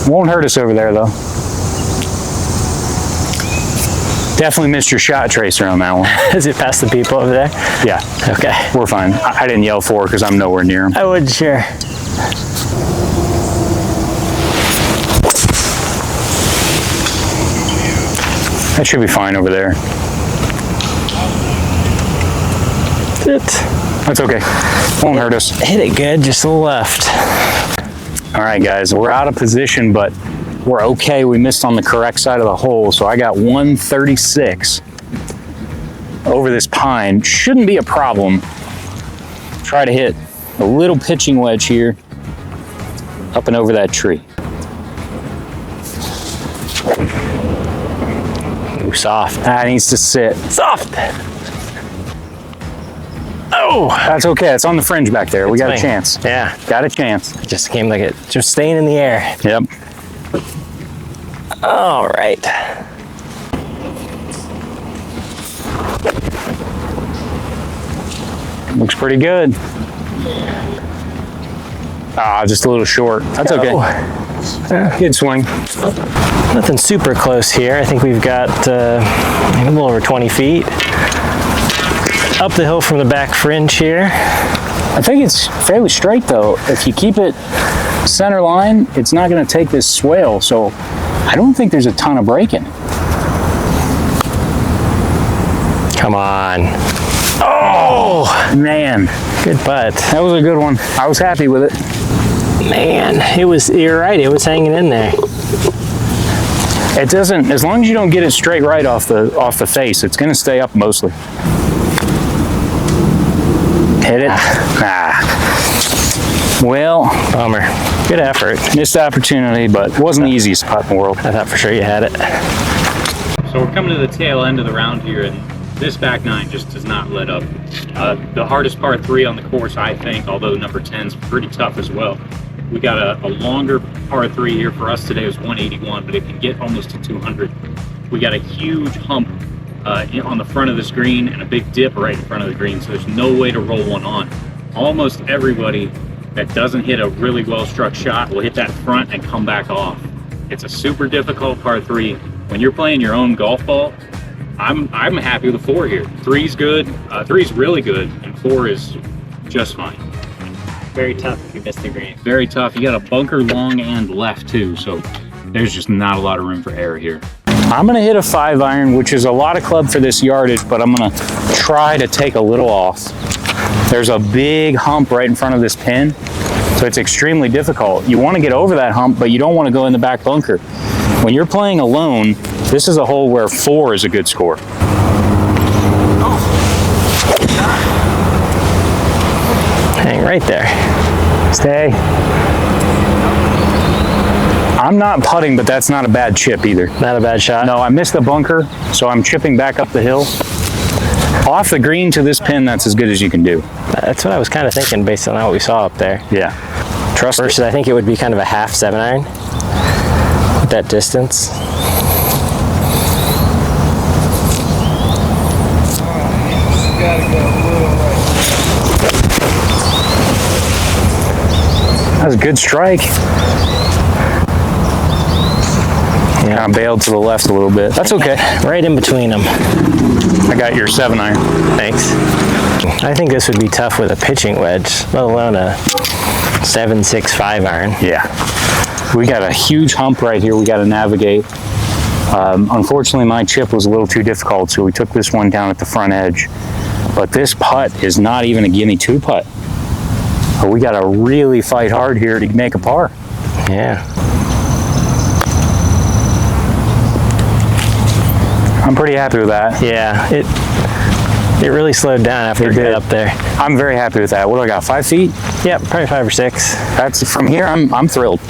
Won't hurt us over there, though. Definitely missed your shot tracer on that one. Is it past the people over there? Yeah. Okay. We're fine. I didn't yell for it because I'm nowhere near him. I would, sure. That should be fine over there. That's okay. Won't hurt us. Hit it good, just a little left. All right, guys, we're out of position, but we're okay. We missed on the correct side of the hole, so I got 136 over this pine. Shouldn't be a problem. Try to hit a little pitching wedge here up and over that tree. Ooh, soft. That needs to sit. Soft. Oh, That's okay. It's on the fringe back there. We got a swing. chance. Yeah, Got a chance. it just came like it, just staying in the air. Yep. All right. Looks pretty good. Ah, just a little short. That's okay. Good swing. Nothing super close here. I think we've got a little over 20 feet. Up the hill from the back fringe here. I think it's fairly straight though. If you keep it center line, it's not going to take this swale. So I don't think there's a ton of break in it. Come on. Oh, man. Good putt. That was a good one. I was happy with it. Man, you're right, it was hanging in there. It doesn't, as long as you don't get it straight right off the face, it's going to stay up mostly. Hit it. Well, bummer. Good effort. Missed the opportunity, but it wasn't the easiest putt in the world. I thought for sure you had it. So we're coming to the tail end of the round here, and this back nine just does not let up. The hardest par 3 on the course, I think, although number 10's pretty tough as well. We got a longer par 3 here for us today. It was 181, but it can get almost to 200. We got a huge hump on the front of this green and a big dip right in front of the green, so there's no way to roll one on. Almost everybody that doesn't hit a really well-struck shot will hit that front and come back off. It's a super difficult par 3. When you're playing your own golf ball, I'm happy with the 4 here. 3's good, 3's really good, and 4 is just fine. Very tough if you miss the green. Very tough. You got a bunker long and left too, so there's just not a lot of room for error here. I'm going to hit a 5-iron, which is a lot of club for this yardage, but I'm going to try to take a little off. There's a big hump right in front of this pin, so it's extremely difficult. You want to get over that hump, but you don't want to go in the back bunker. When you're playing alone, this is a hole where 4 is a good score. Hang right there. Stay. I'm not putting, but that's not a bad chip either. Not a bad shot? No, I missed the bunker, so I'm chipping back up the hill. Off the green to this pin, that's as good as you can do. That's what I was kind of thinking based on what we saw up there. Yeah. Trust Versus, I think it would be kind of a half 7-iron with that distance. That was a good strike. Yeah, kind of bailed to the left a little bit. That's okay. Right in between them. I got your 7-iron. Thanks. I think this would be tough with a pitching wedge, let alone a 7.6 5-iron. Yeah. We got a huge hump right here we got to navigate. Unfortunately, my chip was a little too difficult, so we took this one down at the front edge. But this putt is not even a gimme 2 putt. But we got to really fight hard here to make a par. Yeah. I'm pretty happy with that. Yeah, it really slowed down after we got up there. I'm very happy with that. What do I got, 5 feet? Yep, probably 5 or 6. That's from here, I'm thrilled.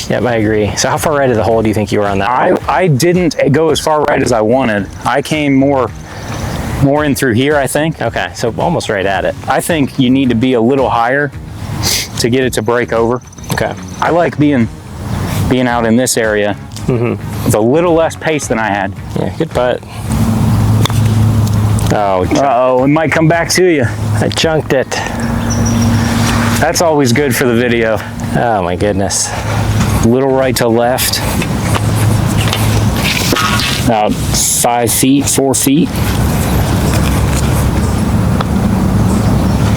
Yep, I agree. So how far right of the hole do you think you were on that hole? I didn't go as far right as I wanted. I came more in through here, I think. Okay, so almost right at it. I think you need to be a little higher to get it to break over. Okay. I like being out in this area with a little less pace than I had. Yeah, good putt. Oh, uh-oh, it might come back to you. I chunked it. That's always good for the video. Oh my goodness. Little right to left. About 5 feet, 4 feet.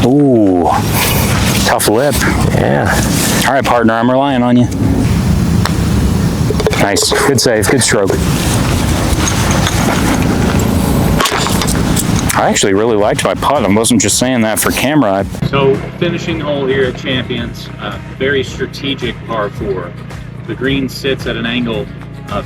Ooh, tough lip. Yeah. All right, partner, I'm relying on you. Nice, good save, good stroke. I actually really liked my putt. I wasn't just saying that for camera. So finishing hole here at Champions, very strategic par 4. The green sits at an angle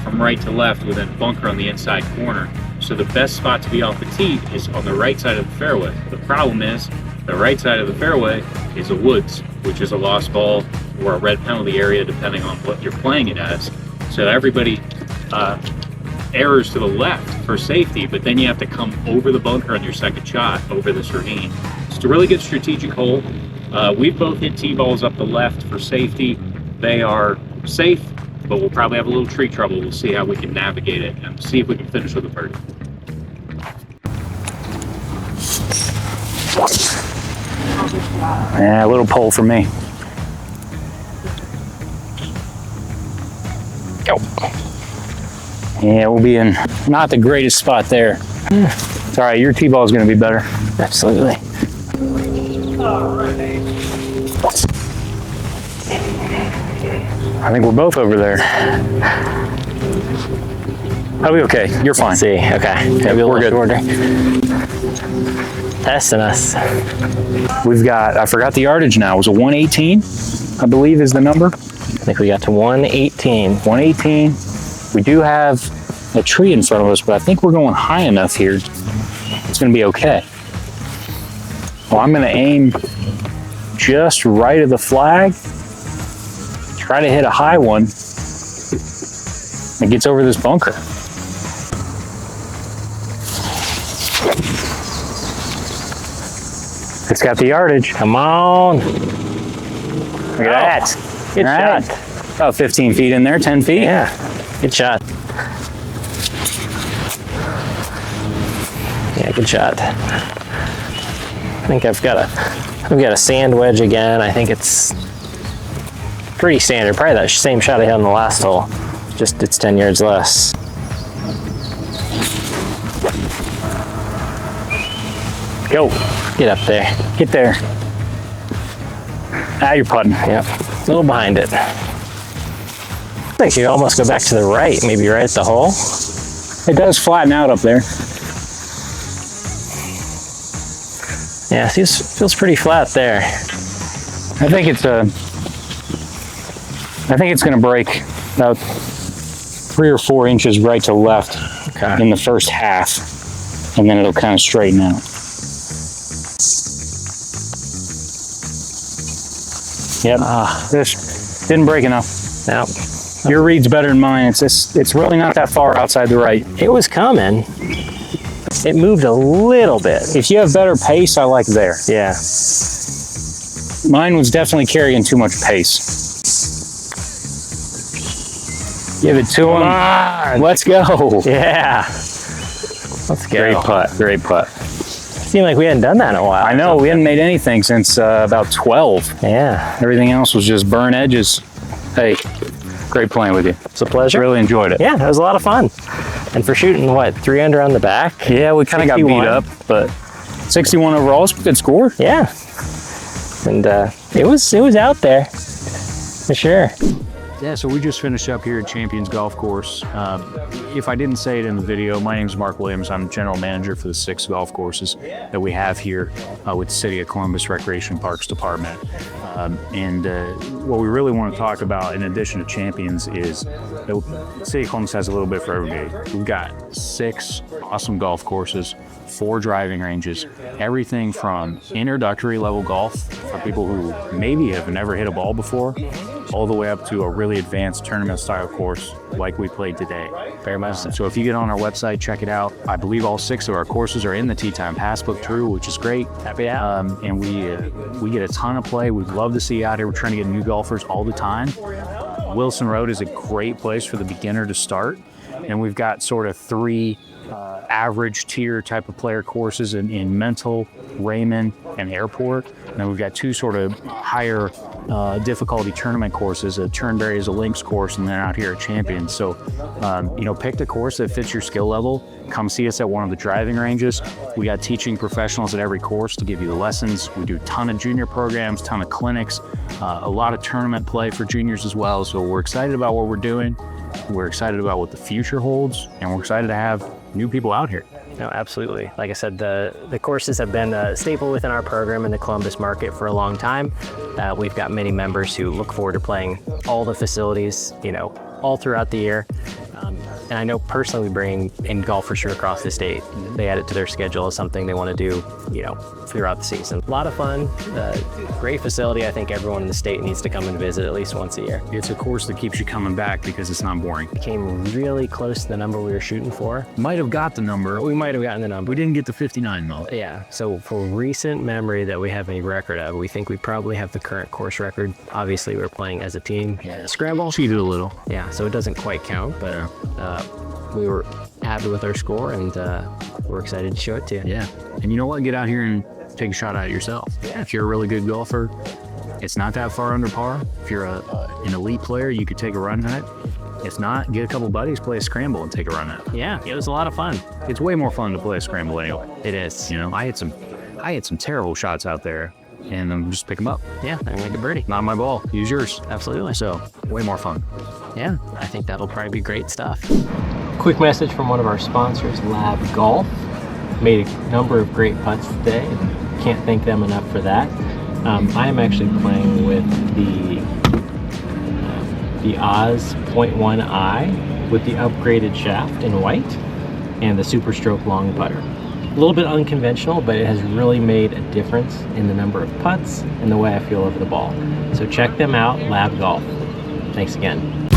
from right to left with a bunker on the inside corner. So the best spot to be off the tee is on the right side of the fairway. The problem is the right side of the fairway is a woods, which is a lost ball or a red penalty area depending on what you're playing it as. So everybody errors to the left for safety, but then you have to come over the bunker on your second shot over this ravine. It's a really good strategic hole. We've both hit tee balls up the left for safety. They are safe, but we'll probably have a little tree trouble. We'll see how we can navigate it and see if we can finish with a birdie. Yeah, a little pull for me. Go. Yeah, we'll be in not the greatest spot there. It's all right, your tee ball is going to be better. Absolutely. I think we're both over there. I'll be okay. You're fine. Let's see. Okay. Maybe a we're little good. shorter. Testing us. We've got, I forgot the yardage now. It was a 118, I believe is the number. I think we got to 118. 118. We do have a tree in front of us, but I think we're going high enough here. It's going to be okay. Well, I'm going to aim just right of the flag. Try to hit a high one that gets over this bunker. It's got the yardage. Come on. Look at that. Good All right. shot. About 15 feet in there, 10 feet. Yeah. Good shot. Yeah, good shot. I think I've got a sand wedge again. I think it's pretty standard. Probably that same shot I had on the last hole. Just it's 10 yards less. Go. Get up there. Get there. Ah, you're putting. Yep. A little behind it. I think you almost go back to the right, maybe right at the hole. It does flatten out up there. Yeah, feels pretty flat there. I think it's going to break about 3 or 4 inches right to left in the first half, and then it'll kind of straighten out. Yep. This didn't break enough. Now, Your read's better than mine. It's really not that far outside the right. it was coming. It moved a little bit. If you have better pace, I like there. Yeah. Mine was definitely carrying too much pace. Give it to him. on. Let's go. Yeah. Let's go. Great putt. Great putt. Seemed like we hadn't done that in a while. I know we hadn't made anything since about 12. Yeah. Everything else was just burn edges. Hey, great playing with you. It's a pleasure. Really enjoyed it. Yeah, it was a lot of fun. And for shooting, what, 3 under on the back? Yeah, we kind of got 61. beat up, but 61 overall is a good score. Yeah. And it was out there, for sure. Yeah, so we just finished up here at Champions Golf Course. If I didn't say it in the video, my name is Mark Williams. I'm general manager for the 6 golf courses that we have here with the City of Columbus Recreation Parks Department. What we really want to talk about, in addition to Champions, is that the City of Columbus has a little bit for everybody. We've got 6 awesome golf courses, 4 driving ranges, everything from introductory level golf for people who maybe have never hit a ball before, all the way up to a really advanced tournament style course like we played today. Very much so. So if you get on our website, check it out. I believe all 6 of our courses are in the Tee Time Passbook too, which is great. Happy to have. And we get a ton of play. We'd love to see you out here. We're trying to get new golfers all the time. Wilson Road is a great place for the beginner to start. And we've got sort of 3 average tier type of player courses in Mental, Raymond, and Airport. And then we've got 2 sort of higher difficulty tournament courses. Turnberry is a links course, and then out here at Champions. So, pick the course that fits your skill level. Come see us at one of the driving ranges. We got teaching professionals at every course to give you the lessons. We do a ton of junior programs, ton of clinics, a lot of tournament play for juniors as well. So we're excited about what we're doing. We're excited about what the future holds, and we're excited to have new people out here. No, absolutely. Like I said, the courses have been a staple within our program in the Columbus market for a long time. We've got many members who look forward to playing all the facilities, all throughout the year. And I know personally we bring in golfers from across the state. They add it to their schedule as something they want to do, throughout the season. A lot of fun, great facility. I think everyone in the state needs to come and visit at least once a year. It's a course that keeps you coming back because it's not boring. We came really close to the number we were shooting for. Might have got the number. We might have gotten the number. We didn't get the 59 though. Yeah, so for recent memory that we have any record of, we think we probably have the current course record. Obviously, we're playing as a team. Yeah. Scramble. Cheated a little. Yeah, so it doesn't quite count, but we were happy with our score, and we're excited to show it to you. Yeah, and you know what? Get out here and take a shot at it yourself. Yeah. If you're a really good golfer, it's not that far under par. If you're an elite player, you could take a run at it. If not, get a couple buddies, play a scramble, and take a run at it. Yeah, it was a lot of fun. It's way more fun to play a scramble anyway. It is. I had some terrible shots out there, and I'm just pick them up. Yeah, I make a birdie. Not my ball. Use yours. Absolutely. So way more fun. Yeah, I think that'll probably be great stuff. Quick message from one of our sponsors, Lab Golf. Made a number of great putts today. Can't thank them enough for that. I am actually playing with the Oz 0.1i with the upgraded shaft in white and the Super Stroke long putter. A little bit unconventional, but it has really made a difference in the number of putts and the way I feel over the ball. So check them out, Lab Golf. Thanks again.